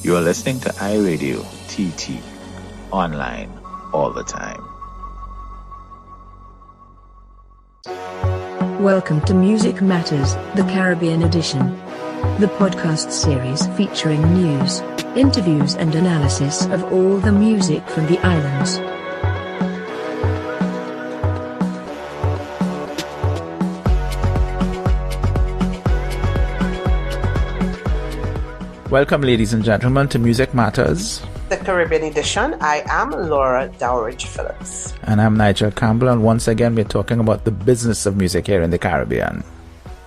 You are listening to iRadio TT, online all the time. Welcome to Music Matters, the Caribbean edition. The podcast series featuring news, interviews and analysis of all the music from the islands. Welcome, ladies and gentlemen, to Music Matters, the Caribbean edition. I am Laura Dowridge Phillips. And I'm Nigel Campbell, and once again we're talking about the business of music here in the Caribbean.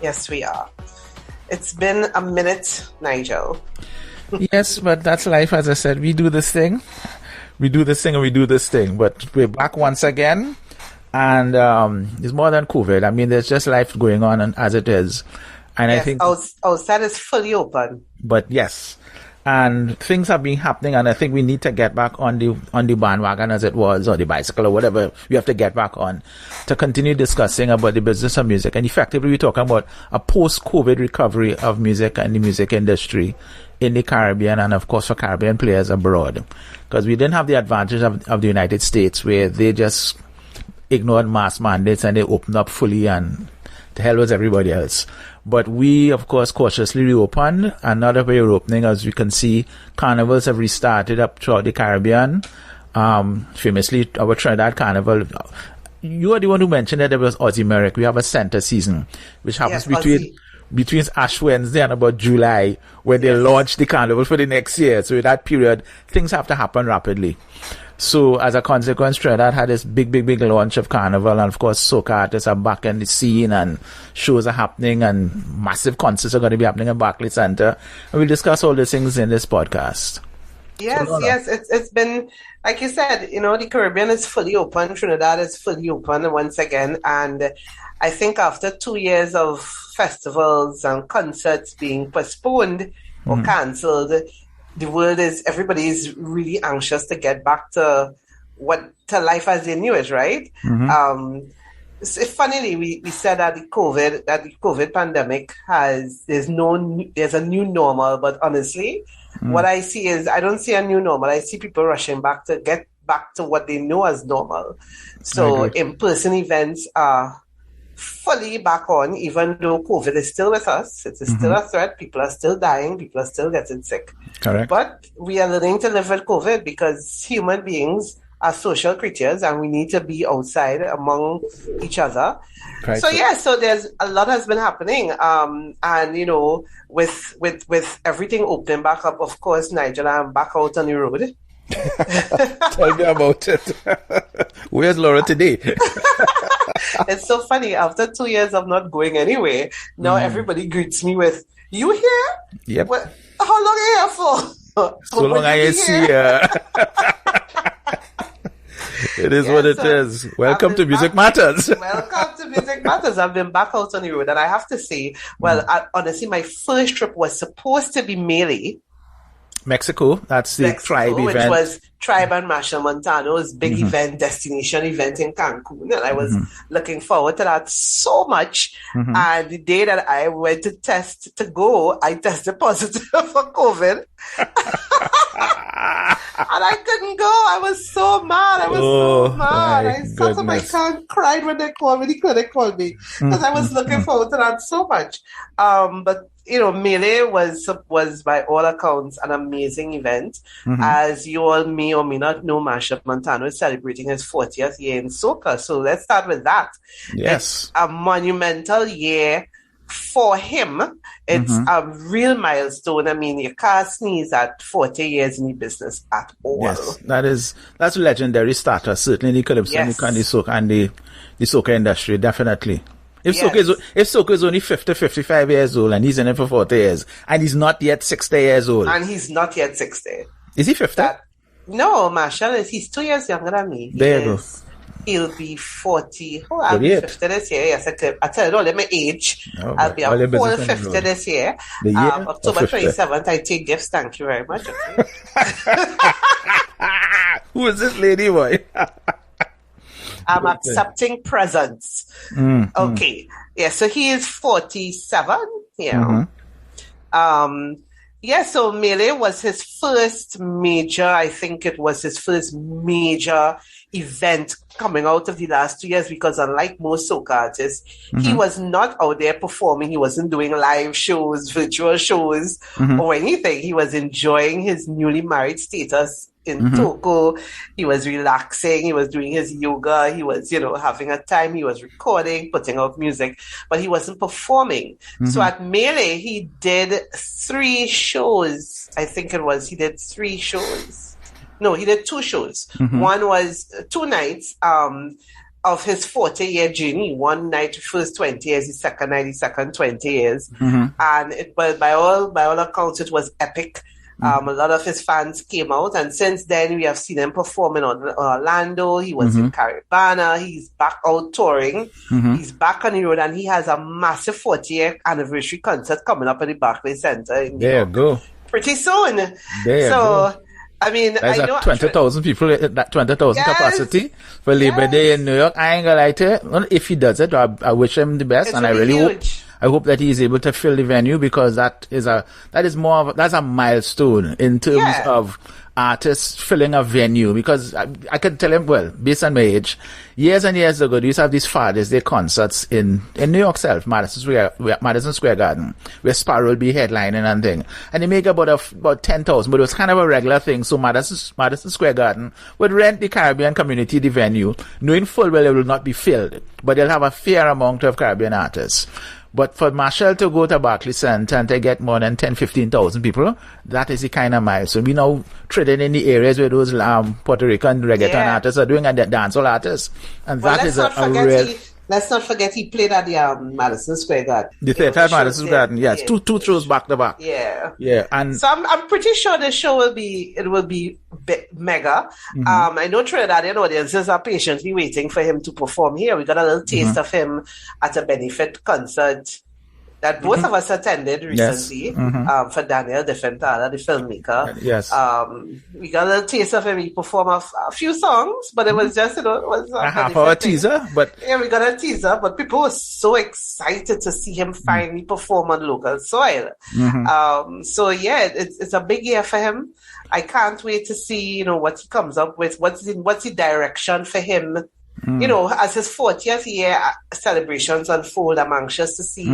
Yes, we are. It's been a minute, Nigel. Yes, but that's life. As I said, we do this thing. We do this thing and we do this thing. But we're back once again. And it's more than COVID. I mean, there's just life going on and as it is. And yes, I think outside is fully open. But yes, and things have been happening, and I think we need to get back on the bandwagon, as it was, or the bicycle, or whatever we have to get back on, to continue discussing about the business of music. And effectively, we're talking about a post-COVID recovery of music and the music industry in the Caribbean, and of course for Caribbean players abroad, because we didn't have the advantage of the United States, where they just ignored mass mandates and they opened up fully, and the hell was everybody else. But we, of course, cautiously reopened, and now that we're opening, as we can see, carnivals have restarted up throughout the Caribbean. Famously, our Trinidad Carnival. You are the one who mentioned that there was Aussie Merrick. We have a center season, which happens between Ash Wednesday and about July, when they launch the carnival for the next year. So in that period, things have to happen rapidly. So as a consequence, Trinidad had this big launch of Carnival, and of course soca artists are back in the scene, and shows are happening, and massive concerts are going to be happening at Barclays Center. And we'll discuss all these things in this podcast. Yes, it's been, like you said, the Caribbean is fully open, Trinidad is fully open once again, and I think after 2 years of festivals and concerts being postponed or cancelled, everybody is really anxious to get back to life as they knew it, right? Funnily, we said that the COVID pandemic there's a new normal, but honestly, what I see is, I don't see a new normal. I see people rushing back to get back to what they know as normal. So in-person events are fully back on, even though COVID is still with us. It is still a threat. People are still dying. People are still getting sick. Correct. But we are learning to live with COVID, because human beings are social creatures and we need to be outside among each other. Right. So there's a lot has been happening. And with everything opening back up, of course, Nigel, I'm back out on the road. Tell me about it. Where's Laura today? It's so funny. After 2 years of not going anywhere, now everybody greets me with, "You here? Yep. How long are you here for?" So long I see you. It is what it is. Welcome to Music Matters. Welcome to Music Matters. I've been back out on the road, and I have to say, honestly, my first trip was supposed to be Melee, Mexico. That's the tribe event, which was Tribe and Machel Montano's big destination event in Cancun, and I was looking forward to that so much. And the day that I went to I tested positive for COVID. And I couldn't go. I was so mad. I sat on my car and cried when they called me. They couldn't call me because I was looking forward to that so much. But Melee was by all accounts an amazing event. As you all may or may not know, Machel Montano is celebrating his 40th year in soca. So let's start with that. Yes. It's a monumental year for him. It's a real milestone. I mean, you can't sneeze at 40 years in the business at all. Yes, that's legendary status, certainly in the Calypso and the soca industry, definitely. If Soka is only 50, 55 years old and he's in it for 40 years and he's not yet 60 years old. And he's not yet 60. Is he 50? No, Machel he's 2 years younger than me. There you go. He'll be 40. Oh, I'll be 50 this year. Yes, I tell you, don't let me age. I'll be a whole 50 this year. October 27th, I take gifts. Thank you very much. Okay. Who is this lady, boy? I'm accepting presents. Okay. Yeah, so he is 47. Yeah. Yeah, so Melee was his first major, I think it was his first major event coming out of the last 2 years because unlike most soca artists, he was not out there performing. He wasn't doing live shows, virtual shows or anything. He was enjoying his newly married status in Toko. He was relaxing. He was doing his yoga. He was, having a time. He was recording, putting out music, but he wasn't performing. So at Melee, he did 3 shows. I think it was, he did 3 shows. No, he did 2 shows. One was 2 nights of his 40-year journey. One night, first 20 years, the second night, the second 20 years. And but by all accounts, it was epic. A lot of his fans came out, and since then we have seen him performing on Orlando. He was in Caribana. He's back out touring. He's back on the road, and he has a massive 40th anniversary concert coming up at the Barclays Center. There you go. Pretty soon. There you go. I mean, there's I know 20,000 people, that 20,000 capacity for Labor Day in New York. I ain't gonna lie to you. Well, if he does it, I wish him the best, and I really hope that he is able to fill the venue, because that's a milestone in terms of artists filling a venue. Because I can tell him, well, based on my age, years and years ago, they used to have these Father's Day concerts in New York Self, Madison Square Garden, where Sparrow will be headlining and thing. And they make about 10,000, but it was kind of a regular thing. So Madison Square Garden would rent the Caribbean community the venue, knowing full well it will not be filled, but they'll have a fair amount of Caribbean artists. But for Marshall to go to Barclays Center and to get more than 10, 15,000 people, that is the kind of milestone. We now treading in the areas where those Puerto Rican reggaeton artists are doing, and the dancehall artists. And that is a real... Let's not forget he played at the Madison Square Garden. The theater at Madison Square Garden, yes. Two shows back to back. Yeah. Yeah. And so I'm pretty sure the show will be mega. I know Trinidadian audiences are patiently waiting for him to perform here. We got a little taste of him at a benefit concert that both of us attended recently, for Daniel Defentala, the filmmaker. Yes. We got a little taste of him. He performed a few songs, but it was just, it was a half-hour teaser. But yeah, we got a teaser, but people were so excited to see him finally perform on local soil. So yeah, it's a big year for him. I can't wait to see, what he comes up with. What's the direction for him? As his 40th year celebrations unfold, I'm anxious to see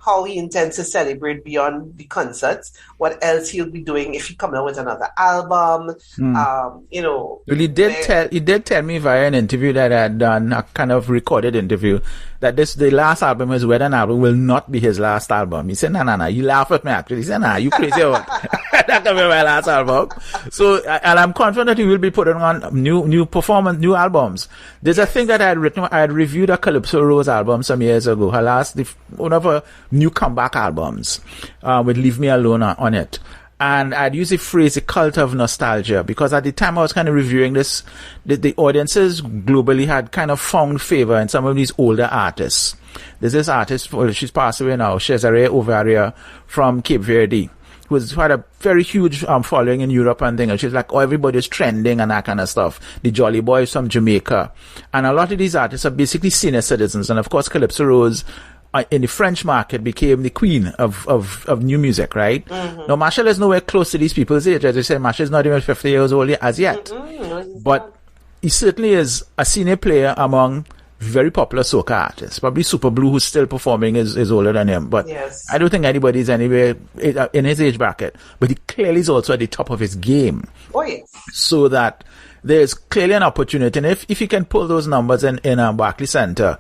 how he intends to celebrate beyond the concerts, what else he'll be doing if he comes out with another album, Well, he did tell me via an interview that I had done, a kind of recorded interview, that the last album, his wedding album, will not be his last album. He said, no, you laugh at me actually. He said, nah, you crazy or what? That can be my last album. So, and I'm confident that he will be putting on new performance, new albums. There's a thing that I had reviewed a Calypso Rose album some years ago, one of her new comeback albums, with Leave Me Alone on it. And I'd use the phrase, the cult of nostalgia, because at the time I was kind of reviewing this, the audiences globally had kind of found favor in some of these older artists. There's this artist, she's passed away now, Cesare Ovaria from Cape Verde, who had a very huge following in Europe and things. And she's like, everybody's trending and that kind of stuff. The Jolly Boys from Jamaica. And a lot of these artists are basically senior citizens. And of course, Calypso Rose, in the French market, became the queen of new music, right? Now, Marshall is nowhere close to these people's age. As I said, Marshall is not even 50 years old as yet. But he certainly is a senior player among very popular soca artists. Probably Super Blue, who's still performing, is older than him. But I don't think anybody's anywhere in his age bracket. But he clearly is also at the top of his game. Oh, yes. So that there's clearly an opportunity. And if he can pull those numbers in Barclays Center,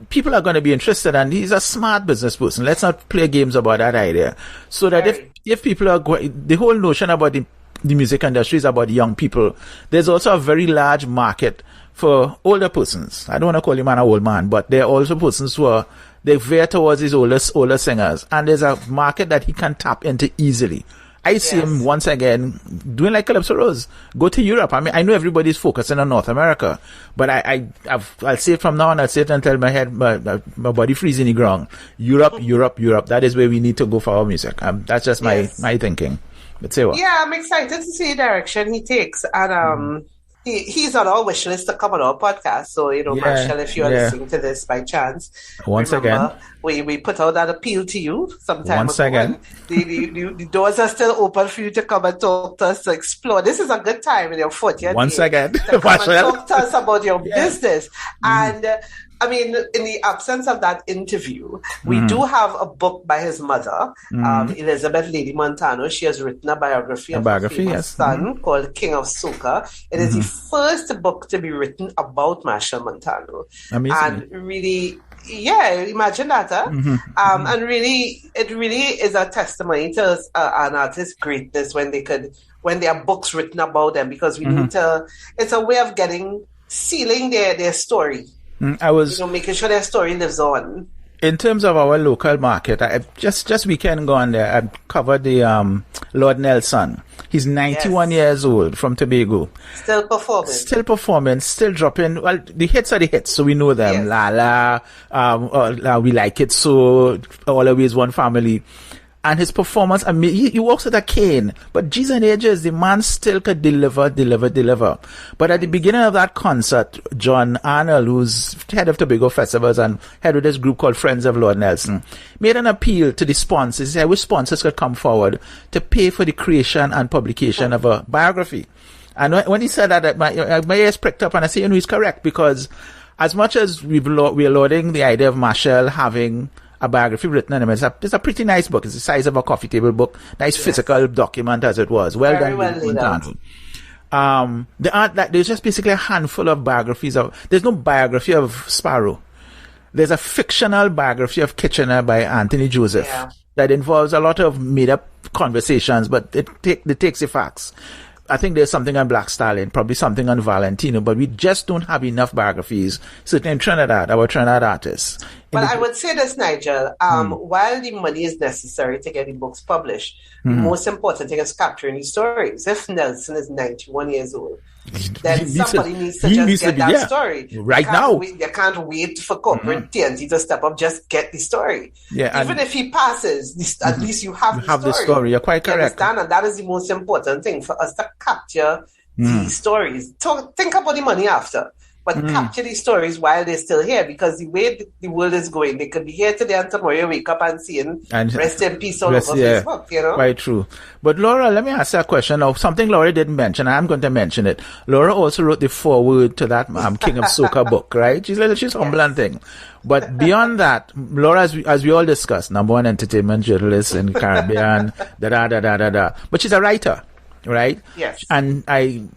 people are going to be interested, and he's a smart business person. Let's not play games about that idea. So that if people are going, the whole notion about the music industry is about young people. There's also a very large market for older persons. I don't want to call him an old man, but there are also persons who they veer towards these older singers, and there's a market that he can tap into easily. I see him once again doing like Calypso Rose. Go to Europe. I mean, I know everybody's focusing on North America, but I'll say it from now on. I'll say it until my body freezes in the ground. Europe. That is where we need to go for our music. That's just my thinking. But say what? Yeah, I'm excited to see the direction he takes, and he's on our wish list to come on our podcast. So, Marshall, if you are listening to this by chance, once again, we put out that appeal to you sometime once again. The doors are still open for you to come and talk to us, to explore. This is a good time in your 40th once day again, to come and talk to us about your business. And I mean, in the absence of that interview, we do have a book by his mother, Elizabeth Lady Montano. She has written a biography of her famous son called King of Soca. It is the first book to be written about Marshall Montano. Amazing. And really, imagine that, huh? And really, it really is a testimony to an artist's greatness when there are books written about them, because we need to, it's a way of sealing their story. Making sure their story lives on. In terms of our local market, I just weekend gone there, I covered the Lord Nelson. He's 91 years old, from Tobago. Still performing, still dropping. Well, the hits are the hits, so we know them. Yes. La, We Like It So, Always One Family. And his performance, I mean, he walks with a cane, but G's and ages, the man still could deliver. But at the beginning of that concert, John Arnold, who's head of Tobago Festivals and head of this group called Friends of Lord Nelson, made an appeal to the sponsors. He said, which sponsors could come forward to pay for the creation and publication of a biography. And when he said that, my ears pricked up, and I say, he's correct, because as much as we're lauding the idea of Marshall having a biography written on him, it's a pretty nice book. It's the size of a coffee table book. Nice physical document as it was. Well Very done. There's just basically a handful of biographies there's no biography of Sparrow. There's a fictional biography of Kitchener by Anthony Joseph that involves a lot of made up conversations, but it takes the facts. I think there's something on Black Stallion, probably something on Valentino, but we just don't have enough biographies. Certainly in Trinidad, our Trinidad artists. But I would say this, Nigel, while the money is necessary to get the books published, the most important thing is capturing the stories. If Nelson is 91 years old, then somebody needs to get that story. Right now. They can't wait for corporate TNT to step up, just get the story. Yeah, even if he passes, at least you have the story. You're quite correct. You understand? And that is the most important thing, for us to capture the stories. Think about the money after. But capture these stories while they're still here, because the way the world is going, they could be here today and tomorrow you wake up and seeing rest in peace all over Facebook, Quite true. But Laura, let me ask you a question now. Something Laura didn't mention, I'm going to mention it. Laura also wrote the foreword to that King of Soca book, right? She's humble and thing. But beyond that, Laura, as we all discussed, number one entertainment journalist in the Caribbean, But she's a writer. Right? Yes. And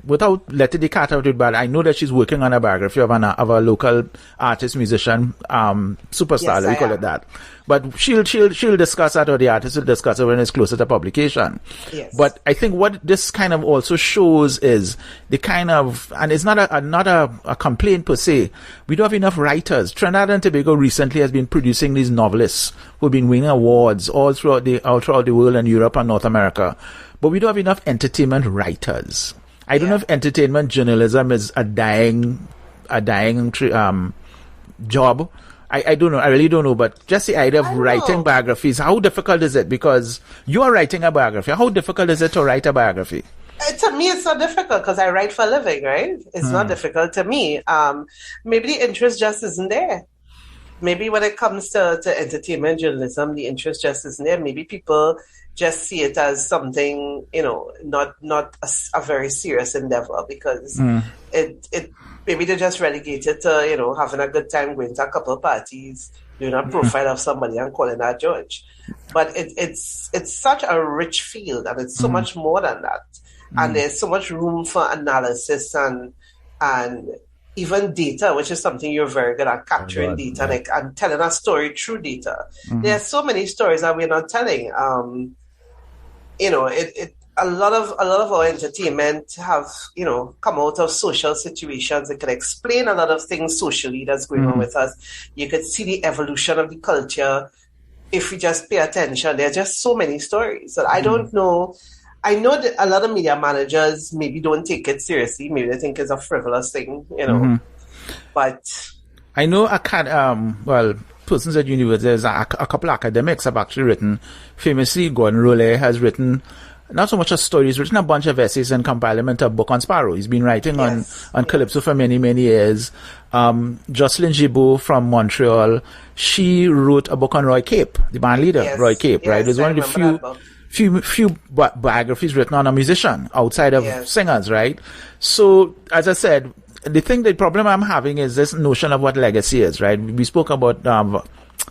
without letting the cat out of the bag, I know that she's working on a biography of a local artist, musician, superstar, we call it that. But she'll discuss that, or the artist will discuss it when it's closer to publication. Yes. But I think what this kind of also shows is the kind of, and it's not a complaint per se, we don't have enough writers. Trinidad and Tobago recently has been producing these novelists who've been winning awards all throughout the world and Europe and North America. But we don't have enough entertainment writers. I don't know if entertainment journalism is a dying job. I don't know. I really don't know. But just the idea of writing biographies, how difficult is it? Because you are writing a biography. How difficult is it to write a biography? To me, it's not difficult because I write for a living, right? It's not difficult to me. Maybe the interest just isn't there. Maybe when it comes to entertainment journalism, the interest just isn't there. Maybe people just see it as something, not a very serious endeavor, because it maybe they just relegate it to, having a good time, going to a couple of parties, doing a profile of somebody and calling that judge. But it's such a rich field, and it's so much more than that. And there's so much room for analysis and even data, which is something you're very good at, capturing data and telling a story through data. There are so many stories that we're not telling. A lot of our entertainment have, come out of social situations. It can explain a lot of things socially that's going on with us. You could see the evolution of the culture if we just pay attention. There are just so many stories. So I don't know. I know that a lot of media managers maybe don't take it seriously. Maybe they think it's a frivolous thing, But I know persons at universities, a couple of academics have actually written. Famously, Gordon Rolle has written not so much a story. He's written a bunch of essays and compiled them into a book on Sparrow. He's been writing on Calypso for many, many years. Jocelyn Gibault from Montreal, she wrote a book on Roy Cape, the band leader, Roy Cape, right? It was one of the few biographies written on a musician outside of singers, right? So, as I said, the problem I'm having is this notion of what legacy is, right? We spoke about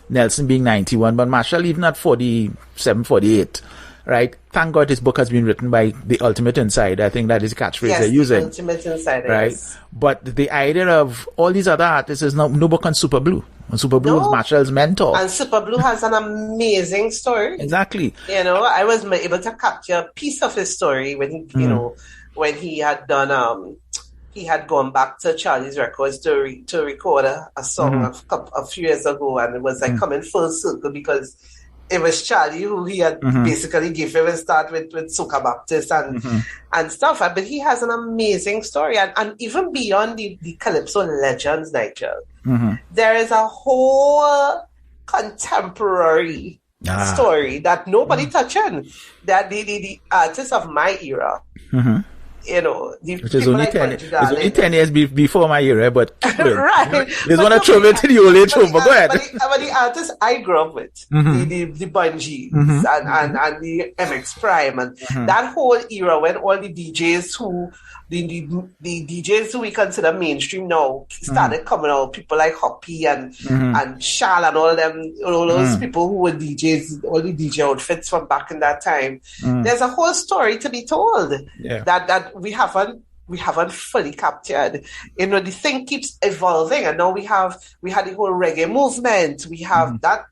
Nelson being 91, but Marshall even at 47, 48, right? Thank God his book has been written by the ultimate insider. I think that is the catchphrase they're using. The ultimate insider, right? Yes. But the idea of all these other artists is no book on Super Blue. And Super Blue is Marshall's mentor. And Super Blue has an amazing story. Exactly. I was able to capture a piece of his story when he, when he had done, he had gone back to Charlie's Records to record a song a few years ago, and it was like coming full circle because it was Charlie who he had basically gave him a start with Soca Baptist and stuff. But he has an amazing story, and even beyond the Calypso legends, Nigel, there is a whole contemporary story that nobody touching. That the artists of my era. Which is only 10 years before my era, but right. There's one to throw it to the old age home, but go ahead. But the artists I grew up with, the Bungees and the MX Prime, and that whole era when all the DJs who, the DJs who we consider mainstream now started coming out, people like Hoppy and Shal and all those people who were DJs, all the DJ outfits from back in that time. There's a whole story to be told that we haven't fully captured. The thing keeps evolving, and now we had the whole reggae movement. We have that.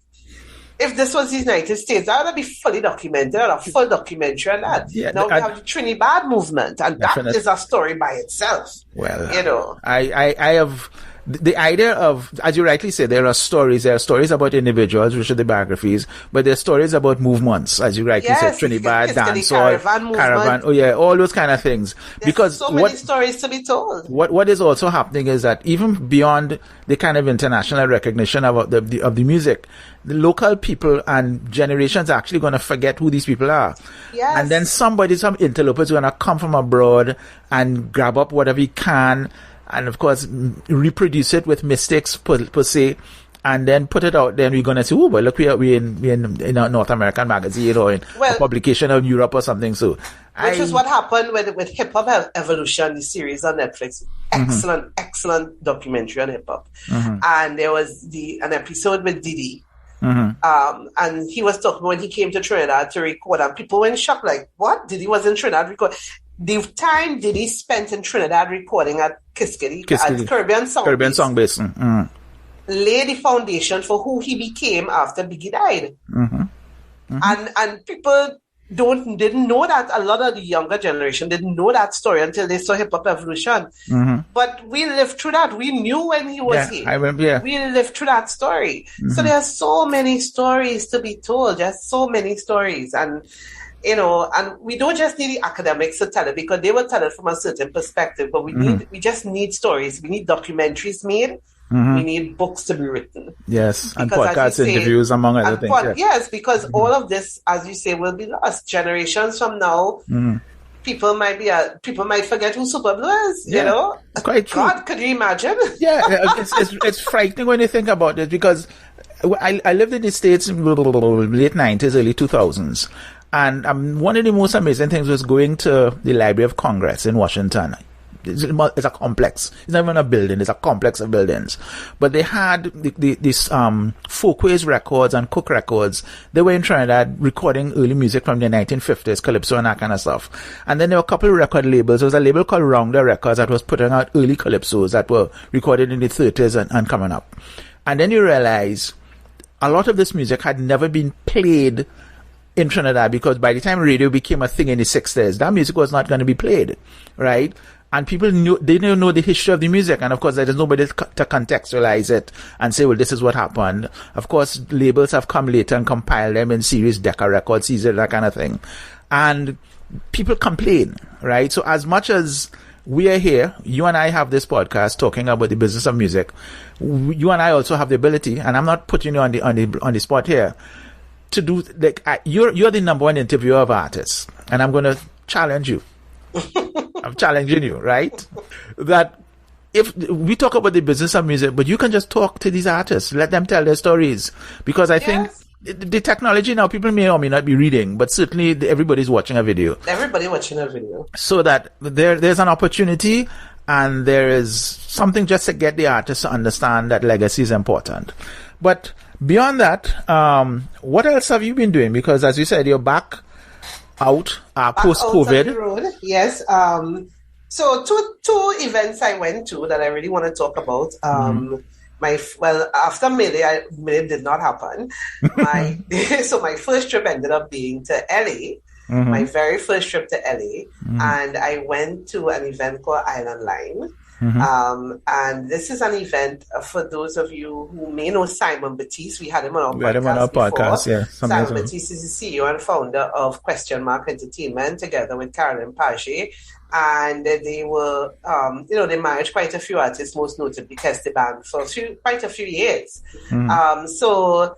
If this was the United States, that would be fully documented, a full documentary on that. Now we have the Trinidad movement, and that is a story by itself. Well, I have the idea of, as you rightly say, there are stories about individuals, which are the biographies, but there are stories about movements, as you rightly said, Trinidad, dancehall, caravan, all those kind of things. Because so many stories to be told. What is also happening is that even beyond the kind of international recognition of the music, the local people and generations are actually going to forget who these people are. Yes. And then some interlopers are going to come from abroad and grab up whatever he can, and of course reproduce it with mistakes per se, and then put it out there, and we're going to say, oh, well, look, we're in a North American magazine or in a publication of Europe or something. So which is what happened with Hip Hop Evolution, the series on Netflix. Excellent documentary on hip hop. And there was an episode with Diddy. And he was talking when he came to Trinidad to record, and people were in shock, like, what? Diddy was in Trinidad record? The time Diddy spent in Trinidad recording at Kiskadee at Caribbean Song Basin, lay the foundation for who he became after Biggie died. And people didn't know that. A lot of the younger generation didn't know that story until they saw Hip Hop Evolution. But we lived through that. We knew when he was here. I remember, we lived through that story. So there are so many stories to be told, just so many stories. And and we don't just need the academics to tell it, because they will tell it from a certain perspective, but we just need stories. We need documentaries made. We need books to be written. Yes, and podcasts, interviews, among other things. Yes, because all of this, as you say, will be lost. Generations from now, people might forget who Super Blue is. Quite true. God, could you imagine? It's frightening when you think about it, because I lived in the States in the late 90s, early 2000s. And one of the most amazing things was going to the Library of Congress in Washington. It's a complex. It's not even a building. It's a complex of buildings. But they had these folkways records and cook records. They were in Trinidad recording early music from the 1950s, calypso and that kind of stuff. And then there were a couple of record labels. There was a label called Rounder Records that was putting out early calypsos that were recorded in the 30s and coming up. And then you realize a lot of this music had never been played in Trinidad, because by the time radio became a thing in the 60s, that music was not going to be played, right? And people didn't know the history of the music. And of course, there's nobody to contextualize it and say, well, this is what happened. Of course, labels have come later and compiled them in series, Decca Records, Caesar, that kind of thing. And people complain, right? So as much as we are here, you and I have this podcast talking about the business of music. You and I also have the ability, and I'm not putting you on the spot here. to do, like, you're the number one interviewer of artists, and I'm going to challenge you. I'm challenging you, right? That if we talk about the business of music, but you can just talk to these artists, let them tell their stories. Because I think the technology now, people may or may not be reading, but certainly everybody's watching a video. Everybody watching a video. So that there's an opportunity, and there is something just to get the artists to understand that legacy is important. But beyond that, what else have you been doing? Because as you said, you're back out post-COVID. Out on the road. Yes. So two events I went to that I really want to talk about. After May did not happen. So my first trip ended up being to LA. My very first trip to LA, and I went to an event called Island Line. And this is an event for those of you who may know Simon Batiste. We had him on our podcast. Yeah, Simon Batiste is the CEO and founder of Question Mark Entertainment, together with Carolyn Page. And they were, they managed quite a few artists, most notably Esteban, for quite a few years. So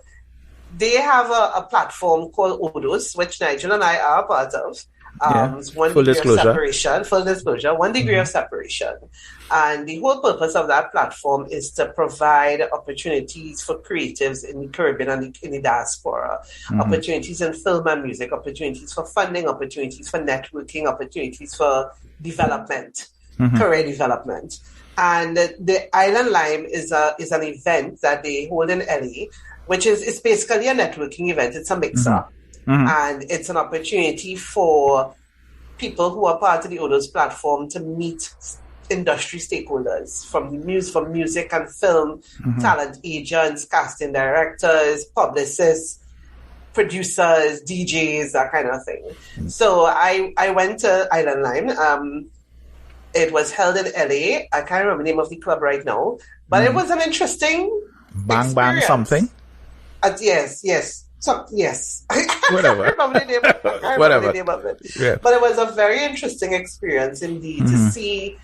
they have a platform called Odos, which Nigel and I are a part of. Full disclosure, 1 degree of separation. And the whole purpose of that platform is to provide opportunities for creatives in the Caribbean and in the diaspora, opportunities in film and music, opportunities for funding, opportunities for networking, opportunities for development, career development. And the Island Lime is an event that they hold in LA, which is basically a networking event. It's a mixer. And it's an opportunity for people who are part of the Odos platform to meet industry stakeholders from music and film, talent agents, casting directors, publicists, producers, DJs, that kind of thing. So I went to Island Lime. It was held in LA. I can't remember the name of the club right now, but it was an interesting Bang experience. Bang something? Yes. Yes. Whatever. I can't remember the name of it. Yeah. But it was a very interesting experience indeed to see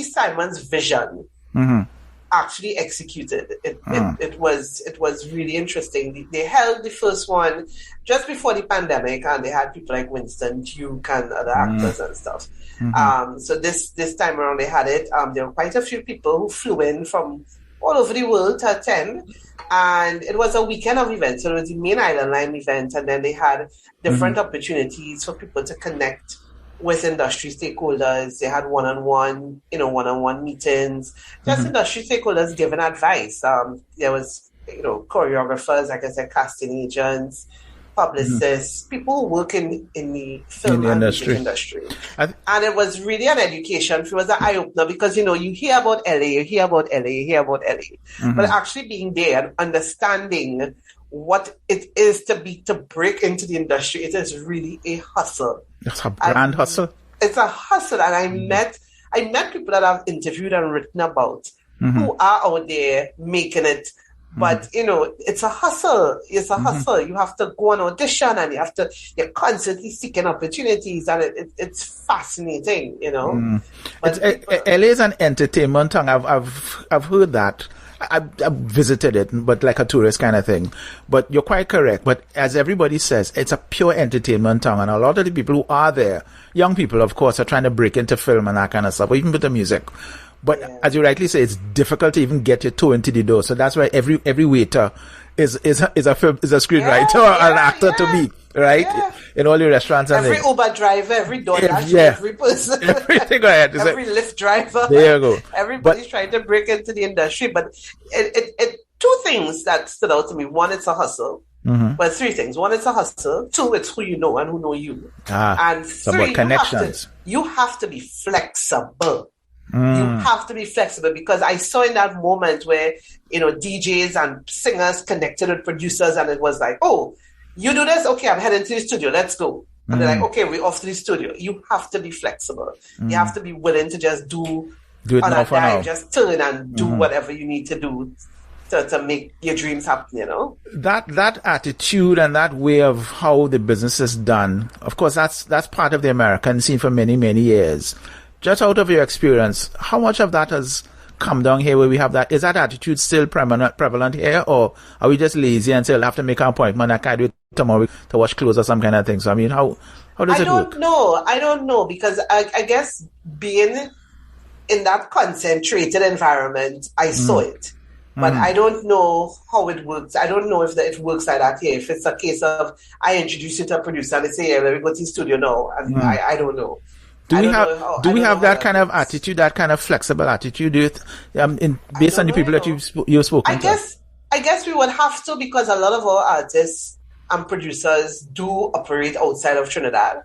Simon's vision actually executed. It was really interesting. They held the first one just before the pandemic, and they had people like Winston Duke and other actors and stuff. So this time around they had it. There were quite a few people who flew in from all over the world to attend. And it was a weekend of events. So it was the main Island Line event, and then they had different opportunities for people to connect with industry stakeholders. They had one-on-one meetings, just industry stakeholders giving advice. There was, choreographers, like I said, casting agents, publicists, people who work in the film and music industry. And it was really an education. It was an eye-opener because, you hear about LA, but actually being there and understanding what it is to break into the industry, it is really a hustle. It's a brand hustle. It's a hustle. And I met people that I've interviewed and written about who are out there making it. But, it's a hustle. It's a hustle. You have to go on audition, and you're constantly seeking opportunities, and it's fascinating, But LA is an entertainment town. I've heard that. I've visited it, but like a tourist kind of thing. But you're quite correct. But as everybody says, it's a pure entertainment town. And a lot of the people who are there, young people, of course, are trying to break into film and that kind of stuff, or even with the music. But as you rightly say, it's difficult to even get your toe into the door. So that's why every waiter is a screenwriter or an actor to be, right? Yeah. In all your restaurants and every Uber driver, every DoorDash, every person, everything. Every Lyft driver. There you go. Everybody's trying to break into the industry, but it two things that stood out to me. One, it's a hustle. Well, three things. One, it's a hustle. Two, it's who you know and who know you. And three, about connections. You have to be flexible. You have to be flexible, because I saw in that moment where, DJs and singers connected with producers, and it was like, oh, you do this? Okay, I'm heading to the studio. Let's go. And they're like, okay, we're off to the studio. You have to be flexible. You have to be willing to just do it on now a for now. dime, just turn and do whatever you need to do to make your dreams happen, That attitude and that way of how the business is done, of course, that's part of the American scene for many, many years. Just out of your experience, how much of that has come down here where we have that? Is that attitude still prevalent here, or are we just lazy and say, I'll have to make an appointment, I can't do it tomorrow to wash clothes or some kind of thing? So, I mean, how does it work? I don't know, because I guess being in that concentrated environment, I saw it. But I don't know how it works. I don't know if it works like that here. If it's a case of I introduce you to a producer and they say, yeah, let me go to the studio now. I don't know. Do we have that kind of attitude, that kind of flexible attitude, based on the people that you've spoken to? I guess we would have to, because a lot of our artists and producers do operate outside of Trinidad.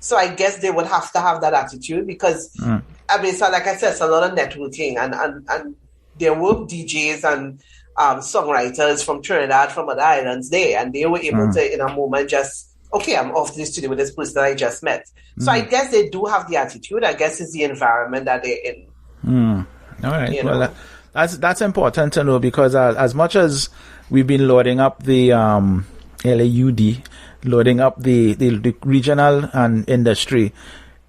So I guess they would have to have that attitude, because I mean, so like I said, it's a lot of networking, and there were DJs and songwriters from Trinidad, from other islands there, and they were able to, in a moment, just, okay, I'm off to the studio with this person that I just met. So I guess they do have the attitude. I guess it's the environment that they're in. All right. Well, that's important to know, because as much as we've been loading up the LAUD, loading up the regional and industry,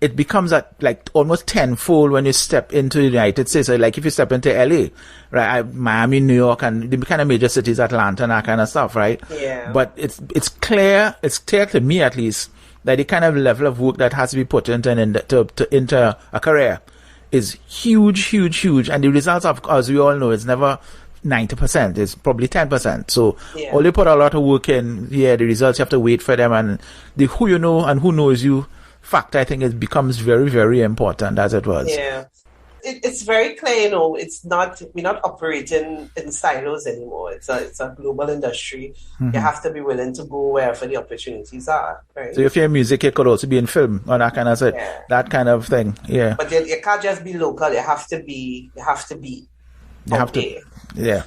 it becomes like almost tenfold when you step into the United States. So like if you step into LA, right, Miami, New York, and the kind of major cities, Atlanta, and that kind of stuff, right? Yeah. But it's clear to me at least, that the kind of level of work that has to be put into a career is huge, huge, huge. And the results, of course, we all know, it's never 90%. It's probably 10%. So all you put a lot of work in, the results, you have to wait for them. And the who you know and who knows you factor, I think, it becomes very, very important, as it was. Yeah. It's very clear, we're not operating in silos anymore. It's a global industry. You have to be willing to go wherever the opportunities are, right? So if you're music, it could also be in film or that kind of that kind of thing. Yeah. But you can't just be local. You have to be there.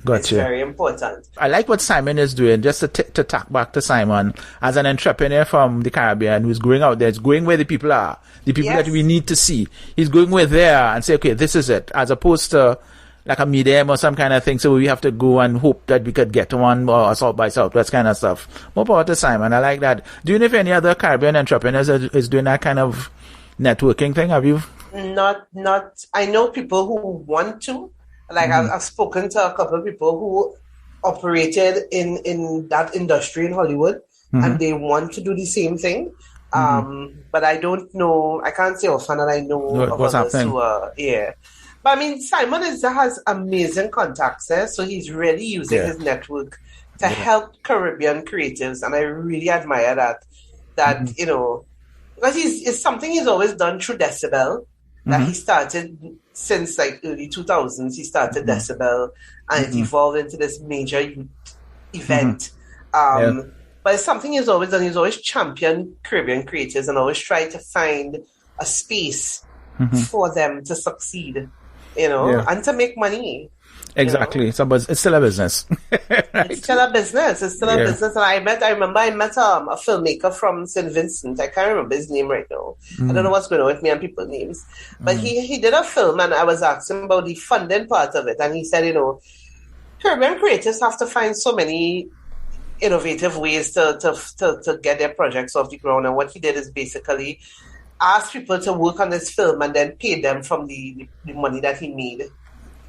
Gotcha. It's very important. I like what Simon is doing, just to tack back to Simon, as an entrepreneur from the Caribbean who's going out there. He's going where the people are, the people that we need to see. He's going where they are and say, okay, this is it, as opposed to like a medium or some kind of thing. So we have to go and hope that we could get one, or South by Southwest kind of stuff. More power to Simon. I like that. Do you know if any other Caribbean entrepreneurs is doing that kind of networking thing? Have you? Not. I know people who want to. Like I've spoken to a couple of people who operated in that industry in Hollywood, and they want to do the same thing. But I don't know. I can't say often that I know of what's others happening. who are. Yeah. But I mean, Simon has amazing contacts there, so he's really using his network to help Caribbean creatives, and I really admire that. That because it's something he's always done through Decibel. That he started since like early 2000s. He started Decibel, and it evolved into this major youth event. But it's something he's always done. He's always championed Caribbean creators and always tried to find a space for them to succeed, and to make money. Exactly. So, but it's still a business. Right? It's still a business. And I remember I met a filmmaker from St. Vincent. I can't remember his name right now. I don't know what's going on with me and people's names. But he did a film, and I was asking about the funding part of it. And he said, Caribbean creators have to find so many innovative ways to get their projects off the ground. And what he did is basically ask people to work on this film and then pay them from the money that he made.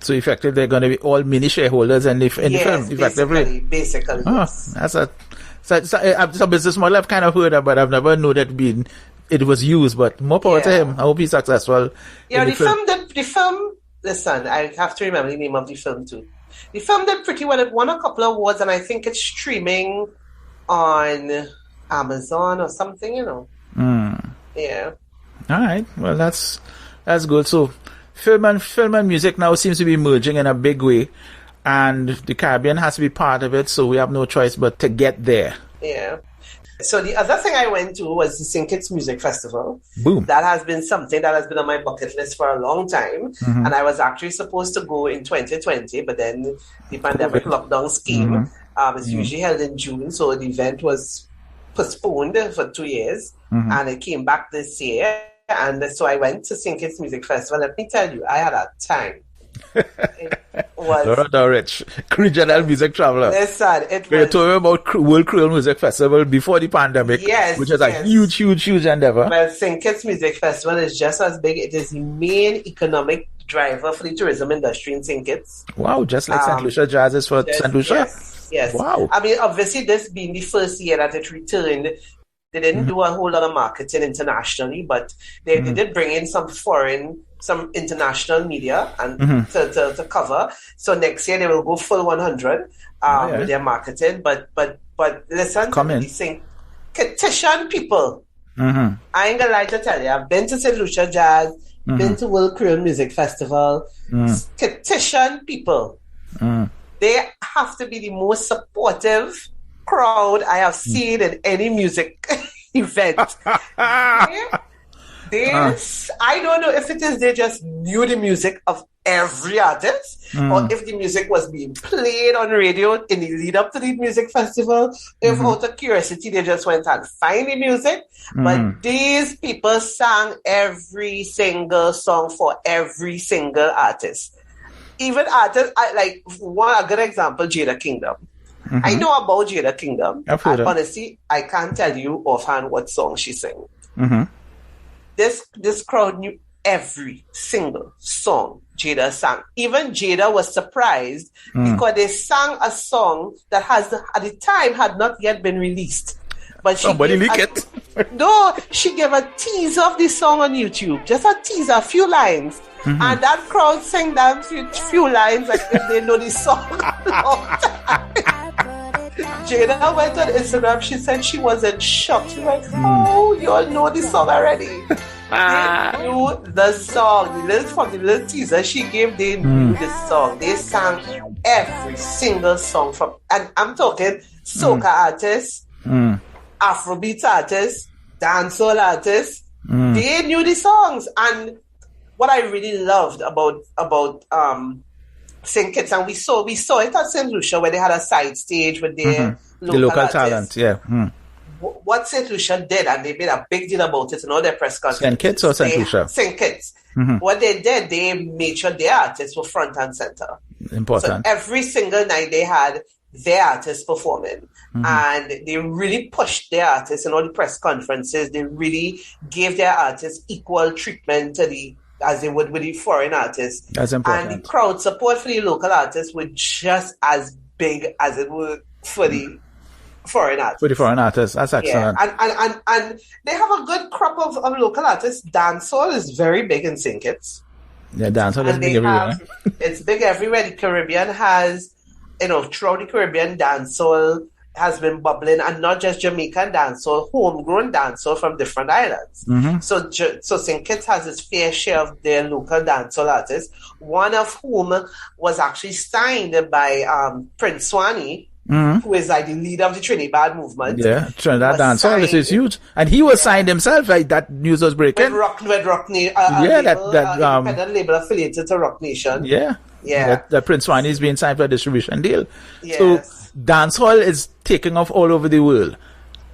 So effectively, they're going to be all mini shareholders in the film. Effectively, basically. That's a business model I've kind of heard of, but I've never known that it was used. But more power to him. I hope he's successful. Yeah, the film. Listen, I have to remember the name of the film too. The film did pretty well. It won a couple of awards, and I think it's streaming on Amazon or something. Yeah. All right. Well, that's good. So. Film and music now seems to be merging in a big way, and the Caribbean has to be part of it, so we have no choice but to get there. Yeah. So the other thing I went to was the St. Kitts Music Festival. Boom. That has been something that has been on my bucket list for a long time, and I was actually supposed to go in 2020, but then the pandemic lockdowns came. It's usually held in June, so the event was postponed for 2 years, and it came back this year. And so I went to St. Kitts Music Festival. Let me tell you, I had a time. It was Loretta Rich, regional music traveler. Listen, you told me about World Creole Music Festival before the pandemic, which is a huge, huge, huge endeavor. Well, St. Kitts Music Festival is just as big. It is the main economic driver for the tourism industry in St. Kitts. Wow, just like St. Lucia Jazz is for St. Lucia? Yes. Wow. I mean, obviously, this being the first year that it returned, they didn't do a whole lot of marketing internationally, but they did bring in some international media and to cover. So next year they will go full 100 with their marketing. But listen, St. Kittian people. I ain't gonna lie to tell you, I've been to St. Lucia Jazz, been to World Creole Music Festival. Kittian people, they have to be the most supportive crowd I have seen in any music event. I don't know if it is they just knew the music of every artist or if the music was being played on radio in the lead up to the music festival. If out of curiosity they just went and find the music. But these people sang every single song for every single artist. Even artists, a good example, Jada Kingdom. I know about Jada Kingdom. And honestly, I can't tell you offhand what song she sang. This crowd knew every single song Jada sang. Even Jada was surprised because they sang a song that at the time had not yet been released. But somebody leak it. No, she gave a teaser of the song on YouTube. Just a teaser, a few lines. And that crowd sang that few lines like if they know the song. Jada went on Instagram. She said she was in shock. She's like, "Oh, you all know the song already." They knew the song. From the little teaser she gave, they knew the song. They sang every single song and I'm talking soca artists, Afrobeat artists, dancehall artists. They knew the songs. And what I really loved about St. Kitts, and we saw it at St. Lucia where they had a side stage with their local talent. What St. Lucia did, and they made a big deal about it in all their press conferences. St. Kitts or St. Lucia? St. Kitts. What they did, they made sure their artists were front and center. Important. So every single night they had their artists performing. And they really pushed their artists in all the press conferences. They really gave their artists equal treatment as they would with the foreign artists. That's important. And the crowd support for the local artists was just as big as it would for the foreign artists. For the foreign artists, that's excellent. Yeah. And they have a good crop of local artists. Dancehall is very big in St. Kitts. Yeah, dancehall is big everywhere. It's big everywhere. The Caribbean has, throughout the Caribbean, dancehall has been bubbling, and not just Jamaican dancehall, homegrown dancehall from different islands. So St. Kitts has its fair share of their local dancehall artists, one of whom was actually signed by Prince Swanee, who is like the leader of the Trinidad movement. Yeah, Trinidad dancehall is huge. And he was signed himself, right? That news was breaking. With Rock Nation. Independent label affiliated to Rock Nation. Yeah. That Prince Swanee is being signed for a distribution deal. Yes. So dancehall is taking off all over the world.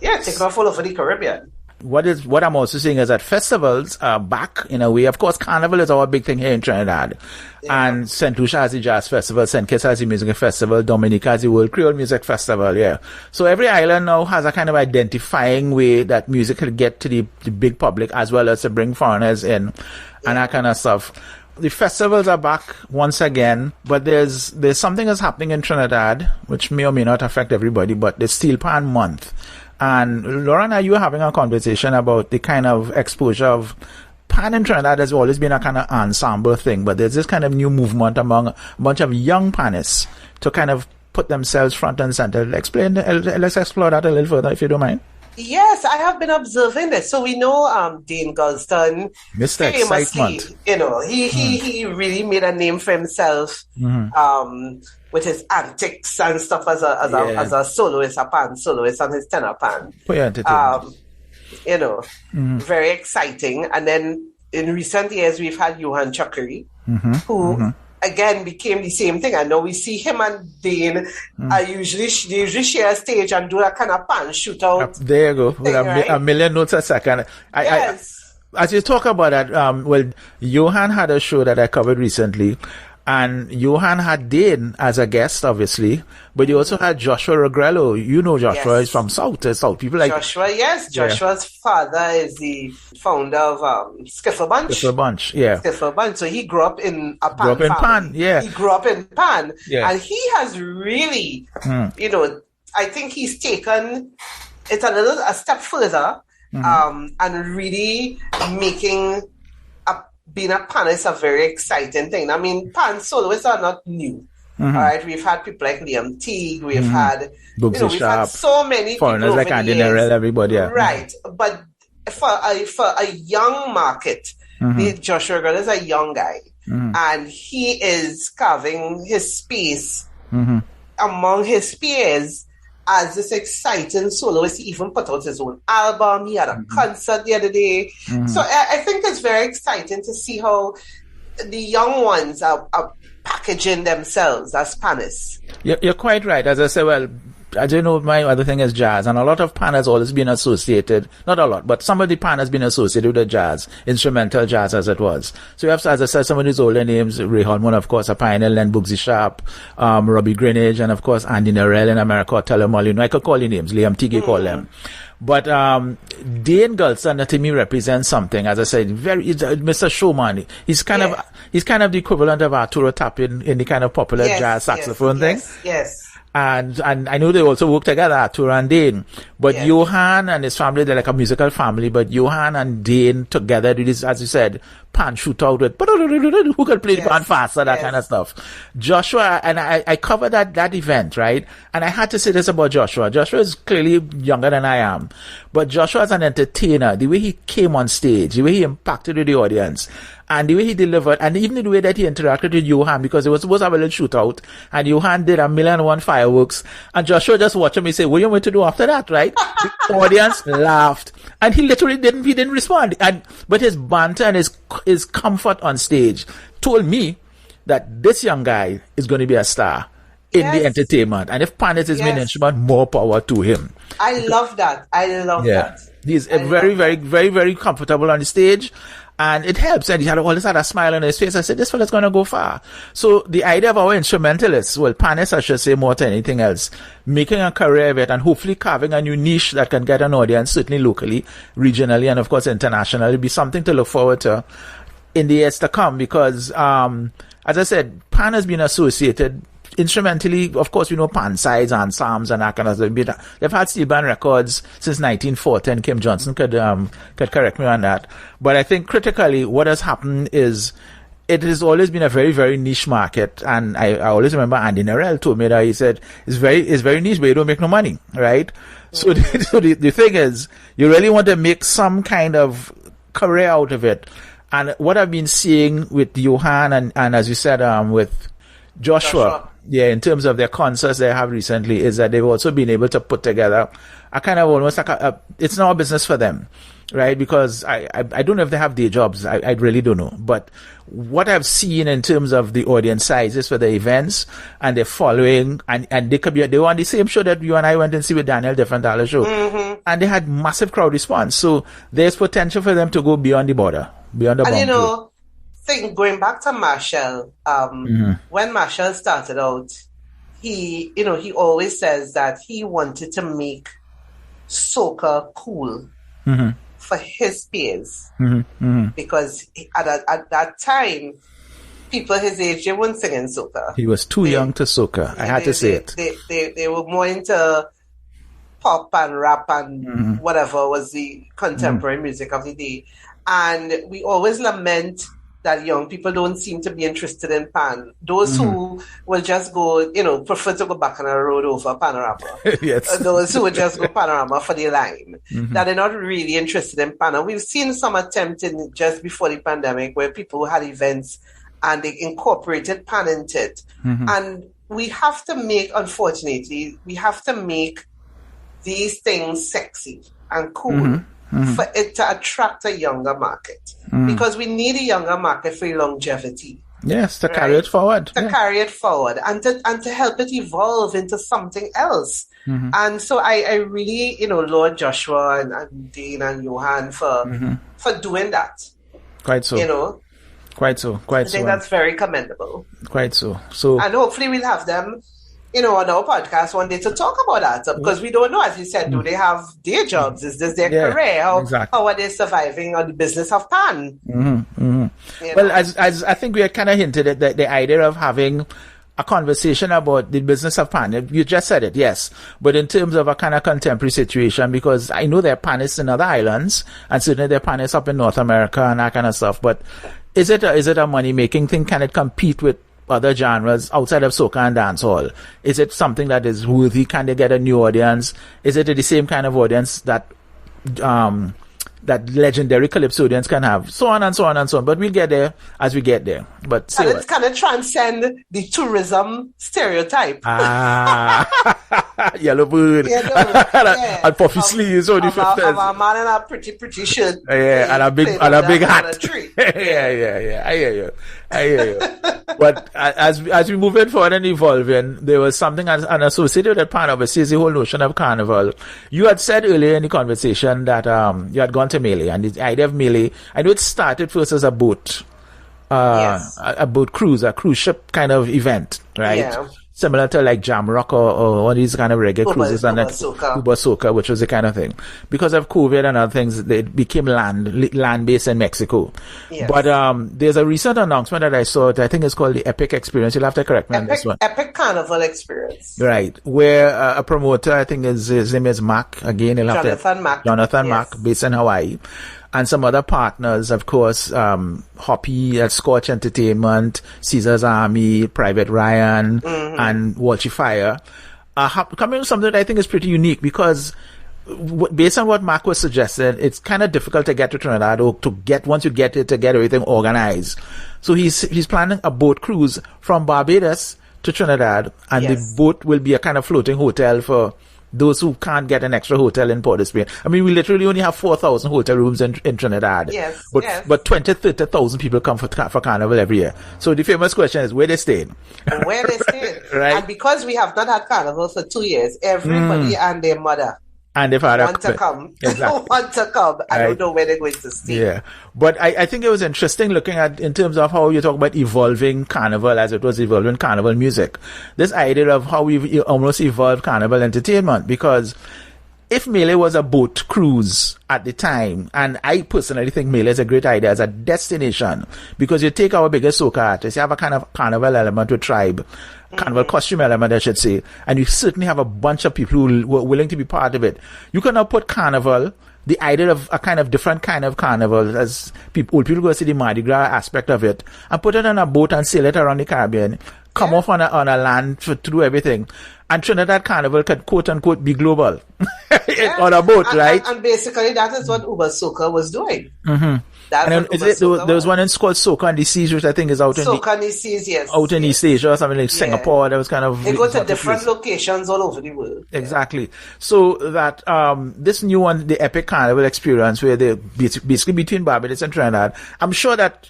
Yeah, taking off all over the Caribbean. What I'm also seeing is that festivals are back in a way. Of course, Carnival is our big thing here in Trinidad. Yeah. And St. Lucia has the Jazz Festival, St. Kitts has the Music Festival, Dominica has the World Creole Music Festival, yeah. So every island now has a kind of identifying way that music can get to the big public as well as to bring foreigners in and that kind of stuff. The festivals are back once again, but there's something that's happening in Trinidad, which may or may not affect everybody, but the Steel Pan Month. And Lauren and you were having a conversation about the kind of exposure of pan in Trinidad. Has always been a kind of ensemble thing, but there's this kind of new movement among a bunch of young panists to kind of put themselves front and center. Let's explore that a little further, if you don't mind. Yes, I have been observing this. So we know Dean Gulston, Mr. Excitement. He really made a name for himself with his antics and stuff as a soloist, a pan soloist on his tenor pan. Very exciting. And then in recent years we've had Johan Chakri, who again became the same thing. I know we see him and Dean they usually share a stage and do that kind of pan shootout. There you go. With a million notes a second. As you talk about that, Johan had a show that I covered recently, And Johan had Dane as a guest, obviously, but you also had Joshua Regrello. You know Joshua is from South. South people like Joshua. Yes, Joshua's father is the founder of Skiffle Bunch. Skiffle Bunch, yeah. Skiffle Bunch. So he grew up in a Pan Grew up in family. Pan, yeah. He grew up in Pan, yeah. And he has really, I think he's taken it a step further, and really making being a panist a very exciting thing. I mean, pan soloists are not new. All right, we've had people like Liam Teague, we've had Bugsy we've Sharp, had so many foreigners like Andy Nerell, everybody. Yeah. Right, but for a young market, Joshua Regrello is a young guy, and he is carving his space among his peers as this exciting soloist. He even put out his own album. He had a concert the other day. So I think it's very exciting to see how the young ones are packaging themselves as panists. You're quite right. As I say, well, I don't know, my other thing is jazz, and a lot of pan has always been associated, not a lot, but some of the pan has been associated with the jazz, instrumental jazz as it was. So you have, as I said, some of these older names, Ray Holman, of course, a pioneer, then Bugsy Sharp, Robbie Greenidge, and of course, Andy Nerell in America, Otello Molino. I could call you names, Liam Teague, call them. But Dane Gulson to me represents something. As I said, he's Mr. Showman. He's kind of the equivalent of Arturo Tapin in the kind of popular jazz saxophone thing. Yes. And I know they also work together, Arturo and Dane. But Johan and his family, they're like a musical family. But Johan and Dane together, it is, as you said, pan shootout with who can play the pan faster, that kind of stuff. Joshua, and I covered that event, right? And I had to say this about Joshua. Joshua is clearly younger than I am. But Joshua as an entertainer, the way he came on stage, the way he impacted with the audience, and the way he delivered, and even the way that he interacted with Johan, because it was supposed to have a little shootout, and Johan did 1,000,001 fireworks, and Joshua just watched him and say, what are you going to do after that, right? The audience laughed, and he literally didn't respond. But his banter and his comfort on stage told me that this young guy is going to be a star in the entertainment. And if Pan is his main instrument, more power to him. I love that. I love that. He's very, very, very, very comfortable on the stage. And it helps. And he had always had a smile on his face. I said, this fella's going to go far. So the idea of our instrumentalists, well, panists, I should say more than anything else, making a career of it and hopefully carving a new niche that can get an audience, certainly locally, regionally, and of course internationally, be something to look forward to in the years to come. Because, as I said, pan has been associated instrumentally, of course, we know pan sides and psalms and that kind of stuff. They've had steel band records since 1940, and Kim Johnson could correct me on that. But I think critically, what has happened is it has always been a very, very niche market. And I always remember Andy Nerell told me that he said it's very niche, but you don't make no money, right? So the thing is, you really want to make some kind of career out of it. And what I've been seeing with Johan and as you said, with Joshua, in terms of their concerts they have recently, is that they've also been able to put together a kind of almost like it's not a business for them, right? Because I don't know if they have day jobs. I really don't know. But what I've seen in terms of the audience sizes for the events and their following, and they were on the same show that you and I went and see with Daniel Different show, and they had massive crowd response. So there's potential for them to go beyond the border, beyond the boundary. Going back to Marshall, when Marshall started out, he always says that he wanted to make soca cool for his peers, because at that time, people his age, they weren't singing soca. He was too young to soca. I had to say it. They were more into pop and rap and whatever was the contemporary music of the day, and we always lament that young people don't seem to be interested in pan. Those who will just go, prefer to go back on a road over Panorama. Yes. Those who will just go Panorama for the line. That they're not really interested in pan. And we've seen some attempt in just before the pandemic where people had events and they incorporated pan into it. And we have to make these things sexy and cool. For it to attract a younger market, because we need a younger market for longevity. Yes, to carry it forward. Carry it forward and to help it evolve into something else. And so I really, Lord Joshua and Dean and Johan for doing that. Quite so. Quite so. I think that's very commendable. Quite so. And hopefully we'll have them, on our podcast one day to talk about that. Because we don't know, as you said, do they have day jobs? Is this their career? How are they surviving on the business of pan? Well, as I think we had kind of hinted at the idea of having a conversation about the business of pan. You just said it, yes. But in terms of a kind of contemporary situation, because I know there are panists in other islands, and certainly there are panists up in North America and that kind of stuff. But is it a money-making thing? Can it compete with other genres outside of soca and dancehall? Is it something that is worthy? Can they get a new audience? Is it the same kind of audience that that legendary calypso audience can have? So on and so on and so on. But we'll get there as we get there. But and it's kind of transcend the tourism stereotype. Yellow bird. And puffy sleeves on the 50s. Of a man in a pretty shirt. And a big hat. I hear you. But as we move forward and evolving, there was something associated with pan, obviously, is the whole notion of carnival. You had said earlier in the conversation that you had gone to Melee, and the idea of Melee, I know it started first as a boat, a boat cruise, a cruise ship kind of event, right? Yeah. Similar to like Jamrock or one of these kind of reggae cruises and Uber Soca, which was the kind of thing. Because of COVID and other things, it became land-based in Mexico. Yes. But there's a recent announcement that I saw, I think it's called the Epic Experience. You'll have to correct me on this one. Epic Carnival Experience. Right. Where a promoter, I think his name is Mac. Again, Jonathan Mac, based in Hawaii. And some other partners, of course, Hoppy, Scotch Entertainment, Caesar's Army, Private Ryan, and Walshy Fire, coming with something that I think is pretty unique because based on what Mark was suggesting, it's kind of difficult to get to Trinidad or once you get it, to get everything organized. So he's planning a boat cruise from Barbados to Trinidad, and the boat will be a kind of floating hotel for those who can't get an extra hotel in Port of Spain. I mean, we literally only have 4,000 hotel rooms in Trinidad. But 20,000-30,000 people come for Carnival every year. So the famous question is, where they staying? Where they staying. Right? And because we have not had Carnival for 2 years, everybody and their mother and if I want to come. Exactly. Want to come. I don't know where they're going to stay. Yeah. But I think it was interesting looking at, in terms of how you talk about evolving Carnival as it was evolving Carnival music. This idea of how we've almost evolved Carnival entertainment, because if Melee was a boat cruise at the time, and I personally think Melee is a great idea as a destination, because you take our biggest soca artists, you have a kind of carnival element to Tribe, carnival costume element, I should say, and you certainly have a bunch of people who were willing to be part of it. You can now put carnival, the idea of a kind of different kind of carnival, as old people go see the Mardi Gras aspect of it, and put it on a boat and sail it around the Caribbean, come off on a land to do everything. And Trinidad Carnival could, quote unquote, be global on a boat, right? And basically, that is what Uber Soca was doing. And there was one called Soca on the Seas, which I think is out in Soca on the Seas, yes. Out in East Asia or something like Singapore. That was kind of. They go to different locations all over the world. Exactly. So that this new one, the Epic Carnival Experience, where they basically between Barbados and Trinidad, I'm sure that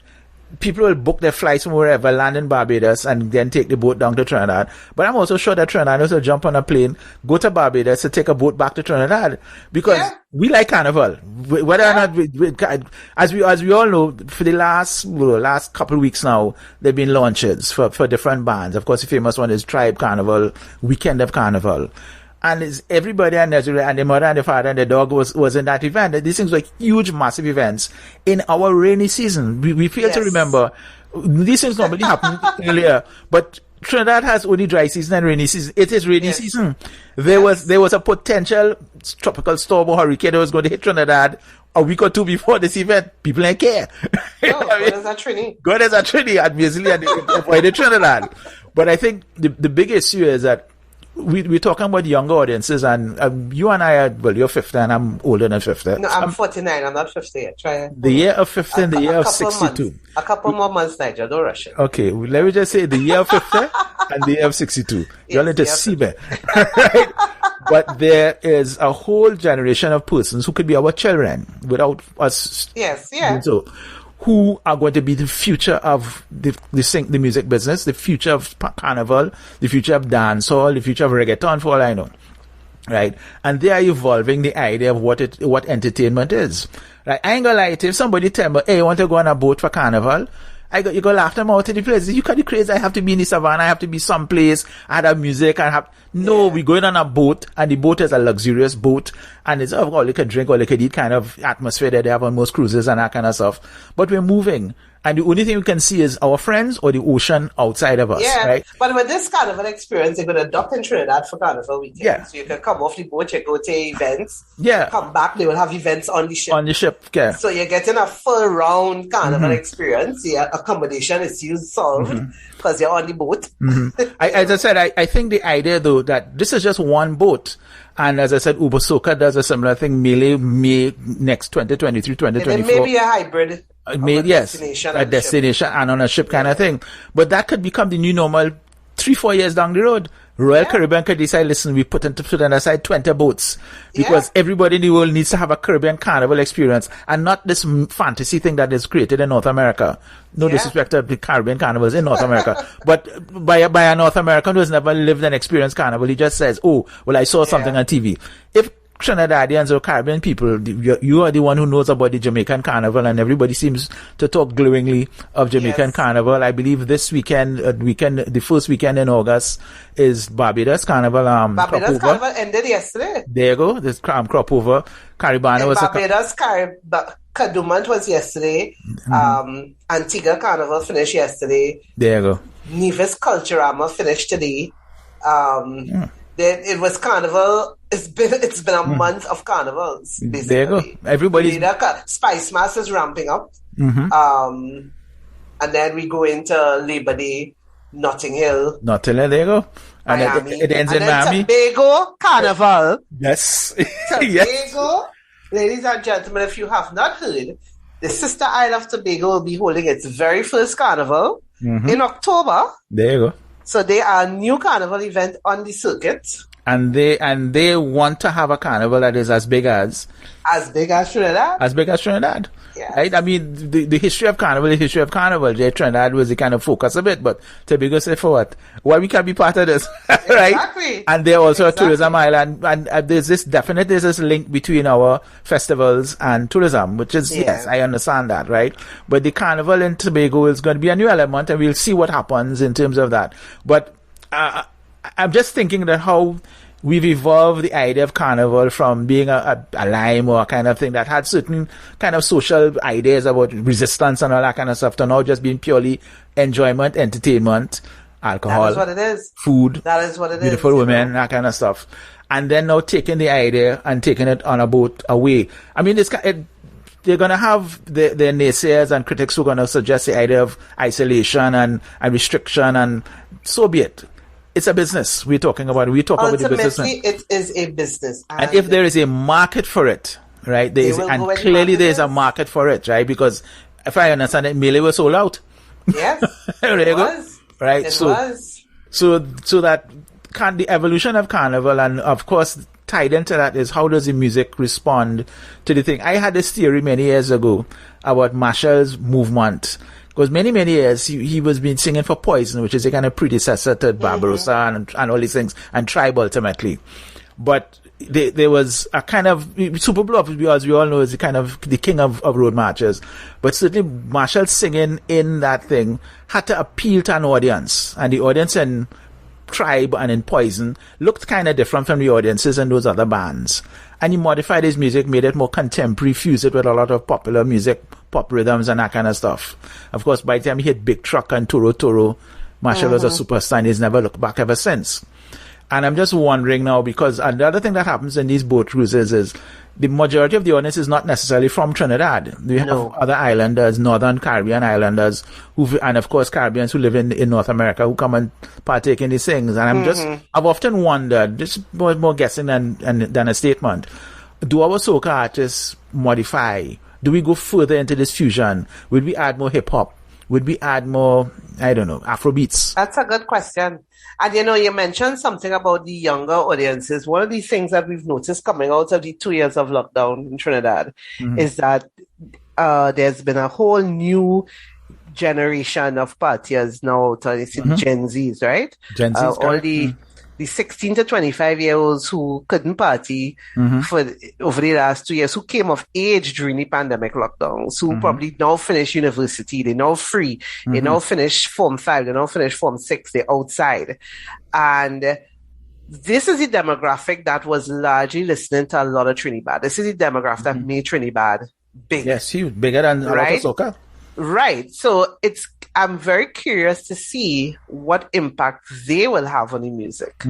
people will book their flights from wherever, land in Barbados, and then take the boat down to Trinidad. But I'm also sure that Trinidaders will jump on a plane, go to Barbados, to take a boat back to Trinidad, because we like Carnival. Whether or not, as we all know, for the last couple of weeks now, there've been launches for different bands. Of course, the famous one is Tribe Carnival, Weekend of Carnival. And it's everybody and the mother and the father and the dog was in that event. These things were huge, massive events in our rainy season. We fail to remember these things normally happen earlier, but Trinidad has only dry season and rainy season. It is rainy season. There was a potential tropical storm or hurricane that was going to hit Trinidad a week or two before this event. People didn't care. God is a Trini. God is a Trini, obviously, and they avoided Trinidad. But I think the big issue is that we're talking about younger audiences, and you and I you're 50 and I'm older than 50. No, I'm 49, I'm not 50 yet. The year of 50 and the year of 62. A couple more months, Nigel, don't rush it. Okay, let me just say the year of 50 and the year of 62. You're into Sibe. Right? But there is a whole generation of persons who could be our children without us. So, who are going to be the future of the music business, the future of Carnival, the future of dancehall, the future of reggaeton, for all I know, right? And they are evolving the idea of what entertainment is, right? I ain't gonna lie to you, if somebody tell me, hey, you want to go on a boat for Carnival, You go laugh them out in the place. You can't be crazy. I have to be in the savannah. I have to be someplace. I have music. No, we're going on a boat, and the boat is a luxurious boat, and it's all you can drink, all you can eat kind of atmosphere that they have on most cruises and that kind of stuff. But we're moving. And the only thing we can see is our friends or the ocean outside of us, right? But with this Carnival experience, you're going to dock in Trinidad for Carnival weekend. Yeah. So you can come off the boat, you go to events. Yeah. Come back, they will have events on the ship. On the ship, yeah. So you're getting a full round Carnival experience. Your accommodation is still solved because you're on the boat. As I said, I think the idea, though, that this is just one boat. And as I said, Uber Soca does a similar thing, May next 2023, 2024. It may be a hybrid. Destination and on a ship kind of thing. But that could become the new normal 3-4 years down the road. Royal Caribbean could decide, listen, we put aside 20 boats because everybody in the world needs to have a Caribbean Carnival experience and not this fantasy thing that is created in North America. No disrespect to the Caribbean Carnivals in North America. But by a North American who has never lived and experienced Carnival, he just says, oh, well, I saw something on TV. If Trinidadians or Caribbean people, you are the one who knows about the Jamaican Carnival, and everybody seems to talk glowingly of Jamaican Carnival. I believe this weekend, the first weekend in August is Barbados Carnival. Barbados Carnival ended yesterday. There you go. This crop over. Caribana was Barbados Kadumant was yesterday. Antigua Carnival finished yesterday. There you go. Nevis Culturama finished today. It was Carnival. It's been a month of carnivals, basically. There you go. Everybody's... Spice Mass is ramping up. And then we go into Labor Day, Notting Hill. There you go. And Miami. It ends in Miami. Tobago Carnival. Yes. Tobago. Ladies and gentlemen, if you have not heard, the sister Isle of Tobago will be holding its very first carnival in October. There you go. So they are a new carnival event on the circuit. And they want to have a carnival that is as big as Trinidad. As big as Trinidad. Yes. Right? I mean, the history of carnival, Trinidad was the kind of focus of it, but Tobago said for what? Why we can't be part of this? Right? Exactly. And they're also a tourism island, and there's this link between our festivals and tourism, which is, yes, I understand that, right? But the carnival in Tobago is going to be a new element, and we'll see what happens in terms of that. But, I'm just thinking that how we've evolved the idea of carnival from being a lime or a kind of thing that had certain kind of social ideas about resistance and all that kind of stuff to now just being purely enjoyment, entertainment, alcohol. That is what it is. Food. That is what it beautiful is. Women, that kind of stuff. And then now taking the idea and taking it on a boat away. I mean, they're going to have their naysayers and critics who are going to suggest the idea of isolation and restriction, and so be it. It's a business we're talking about. We talk about the business. It is a business. And if there is a market for it, right, clearly there is a market for it, right? Because if I understand it, Melee was sold out. Yes. It was. Right. It was. So that the evolution of Carnival, and of course tied into that is how does the music respond to the thing. I had this theory many years ago about Marshall's movement. Because many years he was been singing for Poison, which is a kind of predecessor to Barbarossa and all these things, and Tribe ultimately. But there was a kind of Super Bluff, as we all know, is the king of road marches. But certainly Marshall singing in that thing had to appeal to an audience, and the audience in Tribe and in Poison looked kind of different from the audiences in those other bands. And he modified his music, made it more contemporary, fused it with a lot of popular music, pop rhythms and that kind of stuff. Of course, by the time he hit Big Truck and Toro, Marshall was a superstar, and he's never looked back ever since. And I'm just wondering now, because another thing that happens in these boat cruises is the majority of the audience is not necessarily from Trinidad. We have other islanders, Northern Caribbean islanders, and of course Caribbeans who live in North America, who come and partake in these things. And I've often wondered, this is more guessing than a statement, do our soca artists modify? Do we go further into this fusion? Would we add more hip hop? Would we add more, I don't know, Afrobeats? That's a good question. And you mentioned something about the younger audiences. One of the things that we've noticed coming out of the 2 years of lockdown in Trinidad is that there's been a whole new generation of partiers now, Gen Zs, right? Gen Zs, the 16 to 25-year-olds who couldn't party over the last 2 years, who came of age during the pandemic lockdowns, who probably now finish university, they're now free, they now finish Form 5, they now finish Form 6, they're outside. And this is the demographic that was largely listening to a lot of Trinidad. This is the demographic that made Trinidad big. Yes, huge, bigger than a lot of soca. Right. So I'm very curious to see what impact they will have on the music.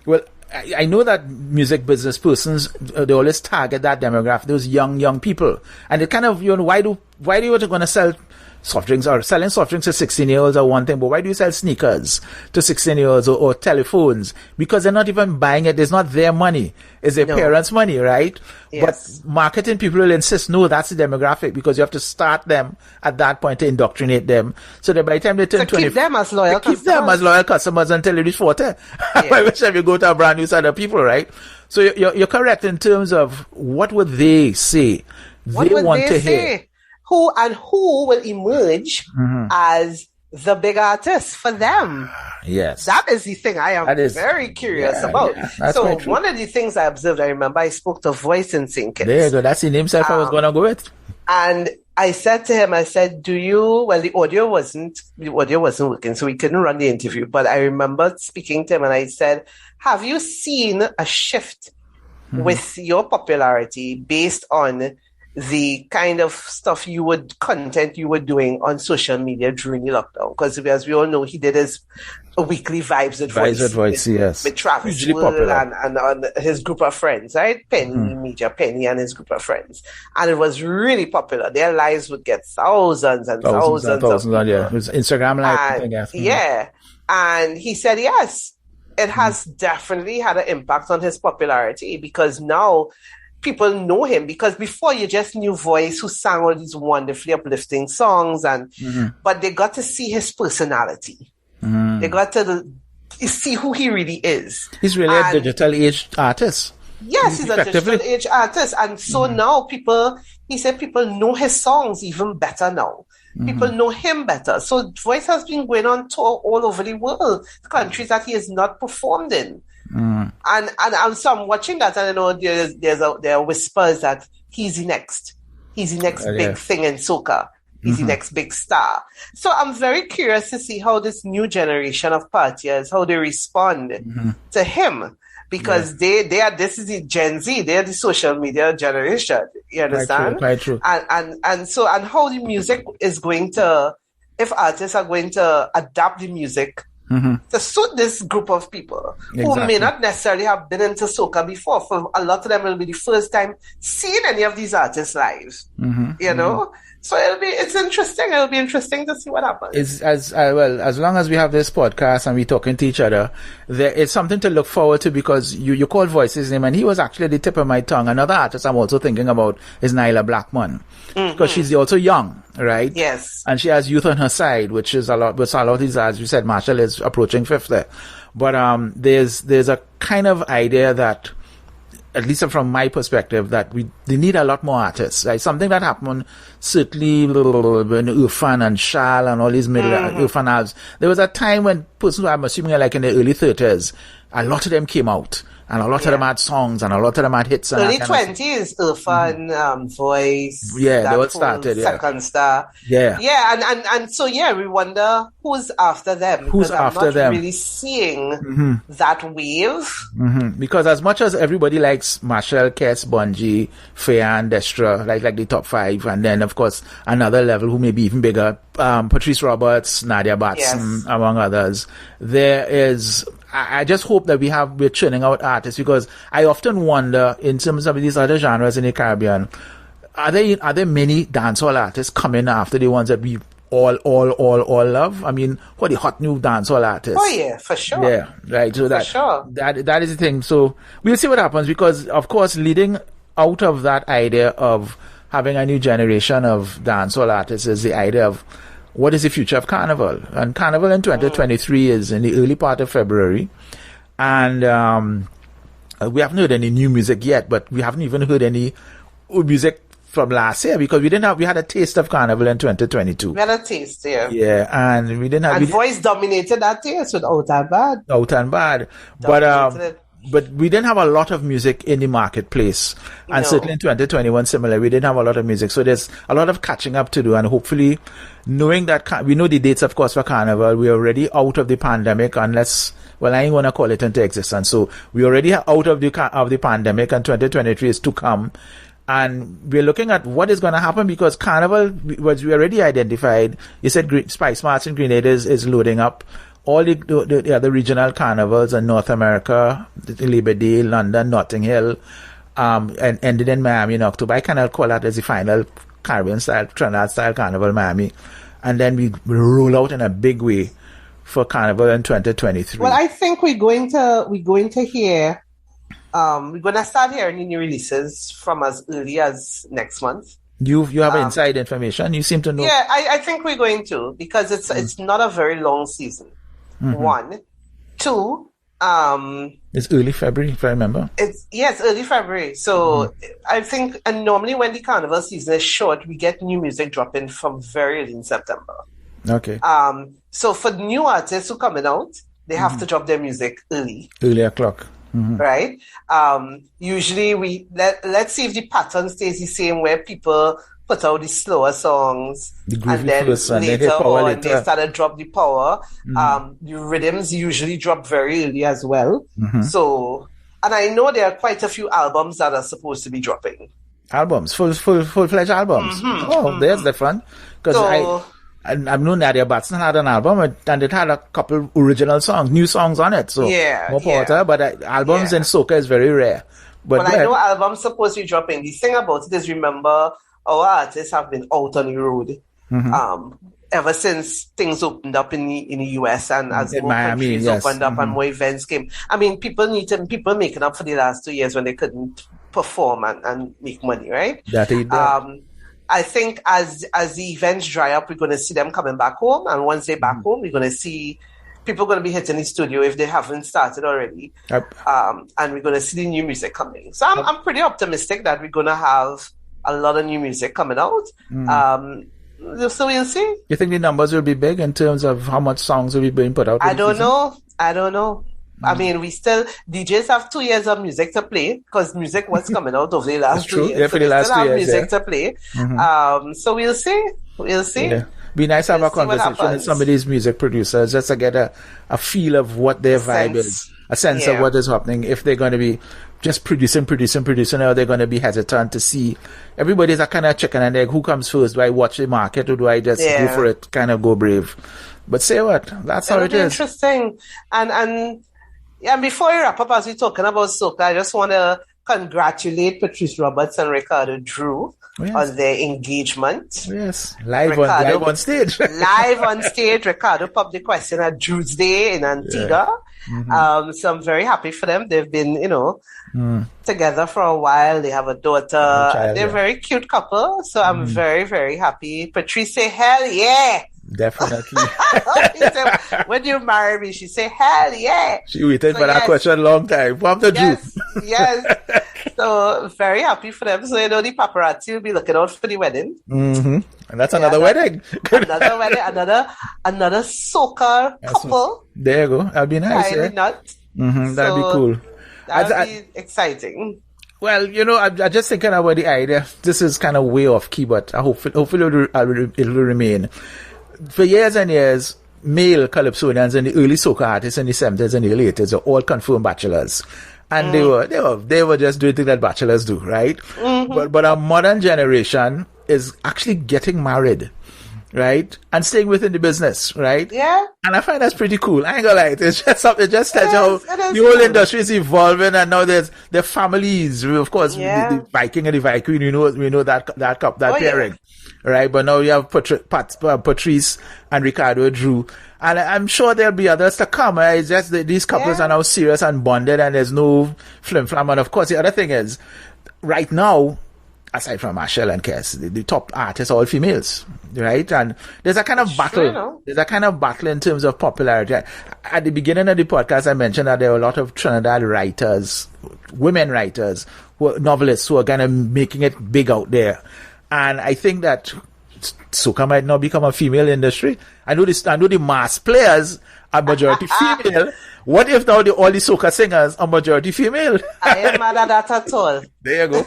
Well, I know that music business persons, they always target that demographic, those young people. And it kind of, why do you want to go and sell soft drinks, or selling soft drinks to 16-year-olds are one thing, but why do you sell sneakers to 16-year-olds or telephones? Because they're not even buying it. It's not their money. It's their parents' money, right? Yes. But marketing people will insist, no, that's the demographic, because you have to start them at that point to indoctrinate them. So that by the time they turn 20, keep them as loyal customers. Keep them as loyal customers until they reach 40. By which time you go to a brand new set of people, right? So you're correct in terms of what would they say? What would they hear. Who will emerge as the big artist for them? Yes. That is the thing I am very curious about. Yeah, so one of the things I observed, I remember I spoke to Voice in St. Kitts. There you go. That's the name self I was going to go with. And I said to him, the audio wasn't working, so we couldn't run the interview. But I remember speaking to him and I said, have you seen a shift with your popularity based on the kind of content you were doing on social media during the lockdown? Because as we all know, he did his weekly Vibes at Voice, yes, with Travis Will and his group of friends, right? Penny and his group of friends. And it was really popular. Their lives would get thousands and thousands of views. It was Instagram Live. And he said, yes, it has definitely had an impact on his popularity, because now people know him. Because before, you just knew Voice, who sang all these wonderfully uplifting songs, but they got to see his personality. They got to see who he really is. He's really a digital age artist. Yes, he's a digital age artist. And so now he said people know his songs even better now. People know him better. So Voice has been going on tour all over the world, countries that he has not performed in. And so I'm watching that, and I know there are whispers that he's the next big thing in soca. He's the next big star. So I'm very curious to see how this new generation of partiers, how they respond to him, because this is the Gen Z, they're the social media generation. You understand? Quite true. And how the music is going to, if artists are going to adapt the music to suit this group of people who may not necessarily have been into soca before. For a lot of them, it will be the first time seeing any of these artists live. You know, so it's interesting. It'll be interesting to see what happens. As long as we have this podcast and we're talking to each other, there is something to look forward to, because you called Voice's name, and he was actually at the tip of my tongue. Another artist I'm also thinking about is Nyla Blackman, because she's also young, right? Yes. And she has youth on her side, which is a lot. With a lot of these, as you said, Marshall is approaching 50. But there's a kind of idea that, at least from my perspective, that they need a lot more artists. Right? Something that happened certainly when Irfan and Shal and all these middle Irfan albums. There was a time when persons who I'm assuming are like in the early 30s, a lot of them came out. And a lot of them had songs, and a lot of them had hits. Early 20s, Irfan, Voice. Yeah, they all started. Second Star. Yeah. Yeah, and so we wonder who's after them. Who's after them? I'm not really seeing that wave. Because as much as everybody likes Marshall, Kess, Bungie, Fayan, Destra, like the top 5, and then of course another level who may be even bigger, Patrice Roberts, Nadia Batson, among others. There is. I just hope that we're churning out artists, because I often wonder, in terms of these other genres in the Caribbean, are there many dancehall artists coming after the ones that we all love? I mean, what the hot new dancehall artists? Oh yeah, for sure. Yeah, right. So that is the thing. So we'll see what happens, because of course, leading out of that idea of having a new generation of dancehall artists is the idea of what is the future of Carnival? And Carnival in 2023 is in the early part of February. And we haven't heard any new music yet, but we haven't even heard any music from last year because we had a taste of Carnival in 2022. We had a taste, yeah. Yeah, and we didn't have... And Voice dominated that taste with Out and Bad. Out and Bad. But we didn't have a lot of music in the marketplace. And certainly in 2021, similar, we didn't have a lot of music. So there's a lot of catching up to do. And hopefully, knowing that we know the dates, of course, for Carnival, we're already out of the pandemic unless... Well, I ain't going to call it into existence. So we already are out of the pandemic and 2023 is to come. And we're looking at what is going to happen because Carnival, was we already identified. You said Spice March in Grenada is loading up. All the other regional carnivals in North America, Labor Day, London, Notting Hill, and ended in Miami in October. I kind of call that as the final Caribbean style, Trinidad style carnival, Miami. And then we roll out in a big way for Carnival in 2023. Well, I think we're going to hear, we're going to start hearing new releases from as early as next month. You have inside information. You seem to know. Yeah, I think we're going to because it's not a very long season. Mm-hmm. 1, 2. It's early February, if I remember. It's early February. So I think, and normally when the Carnival season is short, we get new music dropping from very early in September. Okay. So for new artists who coming out, they have to drop their music early. Early o'clock. Mm-hmm. Right? Usually let's see if the pattern stays the same where people put out the slower songs and then later on they started drop the power. The rhythms usually drop very early as well. Mm-hmm. So, and I know there are quite a few albums that are supposed to be dropping. Albums, full-fledged albums. Mm-hmm. Oh, there's different. Because I've known Nadia Batson had an album and it had a couple original songs, new songs on it. So more power to her, but albums in soca is very rare. But I know albums supposed to be dropping. The thing about it is, remember, our artists have been out on the road ever since things opened up in the US and as more Miami, countries opened up and more events came. I mean, people making up for the last 2 years when they couldn't perform and make money, right? I think as the events dry up, we're going to see them coming back home, and once they're back home, we're going to see people going to be hitting the studio if they haven't started already, and we're going to see the new music coming. So I'm pretty optimistic that we're going to have a lot of new music coming out. So we'll see. You think the numbers will be big in terms of how much songs will be being put out? I don't know. I mean, DJs have 2 years of music to play because music was coming out over the last 2 years. Yeah, for the last 2 years. Music to play. So we'll see. Yeah. Be nice to have a conversation with some of these music producers just to get a feel of what their vibe is, a sense of what is happening. If they're going to be just producing, or they're going to be hesitant to see. Everybody's a kind of chicken and egg. Who comes first? Do I watch the market or do I just go for it, kind of go brave? But say what? That's how it is. Interesting. And before we wrap up, as we're talking about soca, I just want to congratulate Patrice Roberts and Ricardo Drew on their engagement. Yes, live on stage. Live on stage. Ricardo popped the question at Drew's Day in Antigua. So I'm very happy for them. They've been, together for a while. They have a daughter. They're a very cute couple. So I'm very, very happy. Patrice say, hell yeah. Definitely. When you marry me, she say, hell yeah. She waited for that question a long time. From the Yes. So very happy for them. So the paparazzi will be looking out for the wedding. And that's another wedding. Another wedding. Another soca couple. There you go. That'll be nice. That'd be cool. That'd be exciting. Well, I'm just thinking about the idea. This is kind of way off key, but hopefully it'll remain. For years and years, male calypsonians and the early soca artists in the 70s and the 80s are all confirmed bachelors. And they were just doing things that bachelors do, right? But our modern generation is actually getting married, right? And staying within the business, right? Yeah. And I find that's pretty cool. I ain't gonna lie. It's just something, it just tells you how the whole industry is evolving, and now there are families. Of course, the Viking and the Viking, we know that pairing. Right, but now you have Patrice and Ricardo Drew, and I'm sure there'll be others to come. It's just that these couples are now serious and bonded, and there's no flim-flam. And of course, the other thing is, right now, aside from Marshall and Kes, the top artists are all females, right? And there's a kind of battle. There's a kind of battle in terms of popularity. At the beginning of the podcast, I mentioned that there are a lot of Trinidad writers, women writers, novelists who are kind of making it big out there. And I think that soca might not become a female industry. I know the mass players are majority female. What if now all the soca singers are majority female? I am mad at that at all. There you go.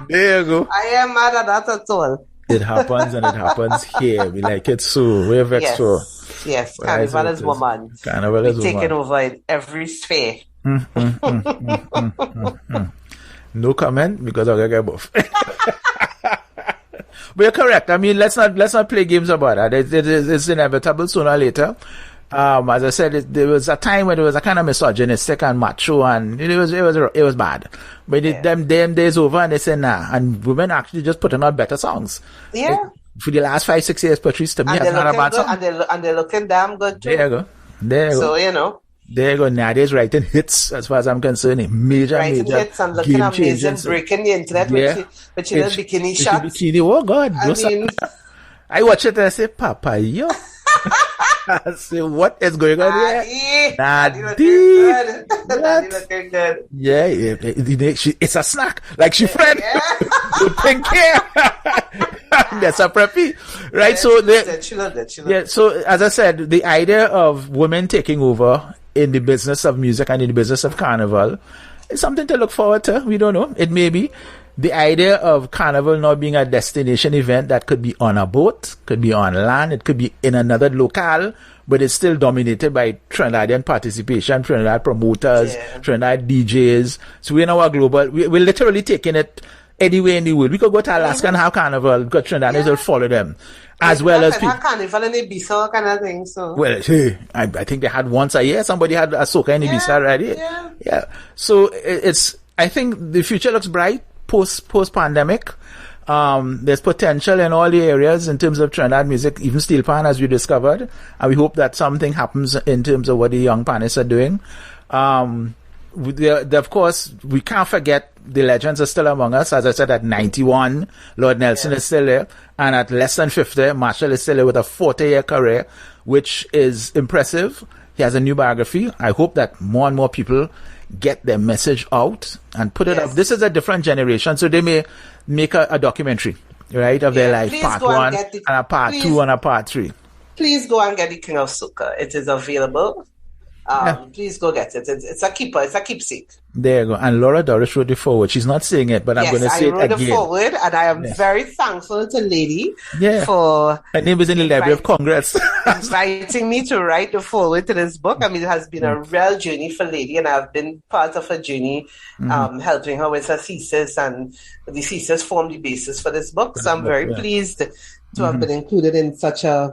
There you go. I am mad at that at all. It happens and it happens here. We like it so. We're vexed so. Yes, Carnival is woman. Carnival is woman. Taking over in every sphere. No comment because I'll get both. But you're correct. I mean, let's not play games about that. It's inevitable sooner or later. As I said, there was a time when it was a kind of misogynistic and macho, and it was bad. But them days over, and they say nah. And women actually just putting out better songs. Yeah. For the last 5-6 years, Patrice, to me, has not a bad song. And they're looking damn good too. There you go. So you know. There you go. Nowadays, writing hits, as far as I'm concerned, major hits and looking amazing, breaking the internet with your little bikini shots. Oh God! I watch it and I say, Papa, yo. I say, what is going on here? Daddy looking good. Yeah, it's a snack. Like she friend. With pink hair. That's a preppy. Right? So as I said, the idea of women taking over in the business of music and in the business of carnival is something to look forward to. We don't know. It may be. The idea of carnival not being a destination event that could be on a boat, could be on land, it could be in another locale, but it's still dominated by Trinidadian participation, Trinidad promoters, Trinidad DJs. So we're now a global, we're literally taking it anywhere in the world. We could go to Alaska and have carnival because Trinidadians will follow them. As well as people. Carnival in Ibiza kind of thing, so. Well, hey, I think they had once a year. Somebody had a soca in Ibiza already. Yeah. So I think the future looks bright post pandemic. There's potential in all the areas in terms of Trinidad music, even steel pan, as we discovered. And we hope that something happens in terms of what the young panists are doing. Of course, we can't forget the legends are still among us. As I said, at 91, Lord Nelson is still there. And at less than 50, Marshall is still there with a 40-year career, which is impressive. He has a new biography. I hope that more and more people get their message out and put it up. This is a different generation, so they may make a documentary, right, of their life, part 1 and a part 2 and a part 3. Please go and get the King of Soca. It is available. Please go get it. It's a keeper. It's a keepsake. There you go. And Laura Doris wrote the forward. She's not saying it, but I'm going to say it again. I wrote the forward, and I am very thankful to Lady for her name is in the Library of Congress. inviting me to write the forward to this book. I mean, it has been a real journey for Lady, and I've been part of her journey, helping her with her thesis, and the thesis formed the basis for this book. So I'm very pleased to have been included in such a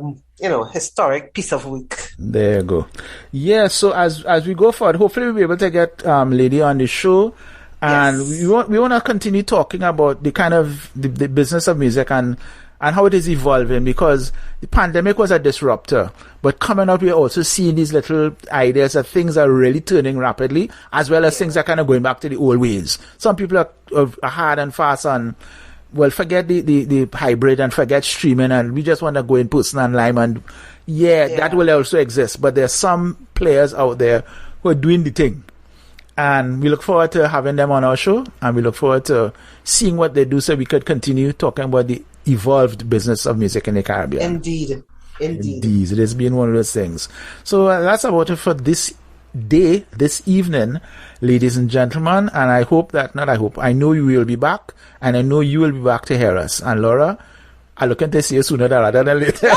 historic piece of work. There you go. Yeah, so as we go forward, hopefully we'll be able to get Lady on the show, and we want to continue talking about the kind of the business of music and how it is evolving, because the pandemic was a disruptor, but coming up we're also seeing these little ideas that things are really turning rapidly, as well as things are kind of going back to the old ways. Some people are hard and fast on, well, forget the hybrid and forget streaming, and we just want to go in person and lime, and that will also exist. But there's some players out there who are doing the thing, and we look forward to having them on our show, and we look forward to seeing what they do so we could continue talking about the evolved business of music in the Caribbean. Indeed. It has been one of those things. So that's about it for this evening, ladies and gentlemen, and I know you will be back, and I know you will be back to hear us. And Laura, I'm looking to see you sooner rather than later.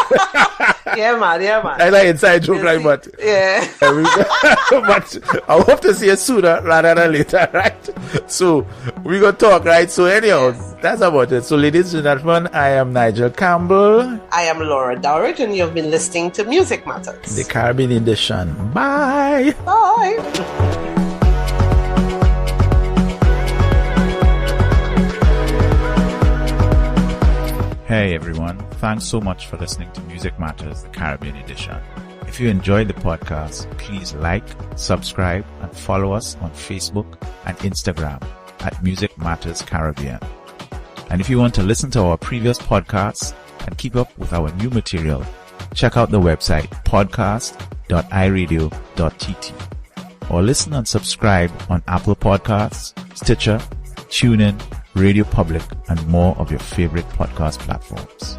Yeah, man. I like inside joke, right? But but I hope to see you sooner rather than later, right? So we gonna talk, right? So anyhow, that's about it. So ladies and gentlemen, I am Nigel Campbell. I am Laura Dowrett, and you've been listening to Music Matters, the Caribbean edition. Bye. Hey everyone, thanks so much for listening to Music Matters, the Caribbean edition. If you enjoyed the podcast, please like, subscribe, and follow us on Facebook and Instagram at Music Matters Caribbean. And if you want to listen to our previous podcasts and keep up with our new material, check out the website podcast.iradio.tt. or listen and subscribe on Apple Podcasts, Stitcher, TuneIn, Radio Public, and more of your favorite podcast platforms.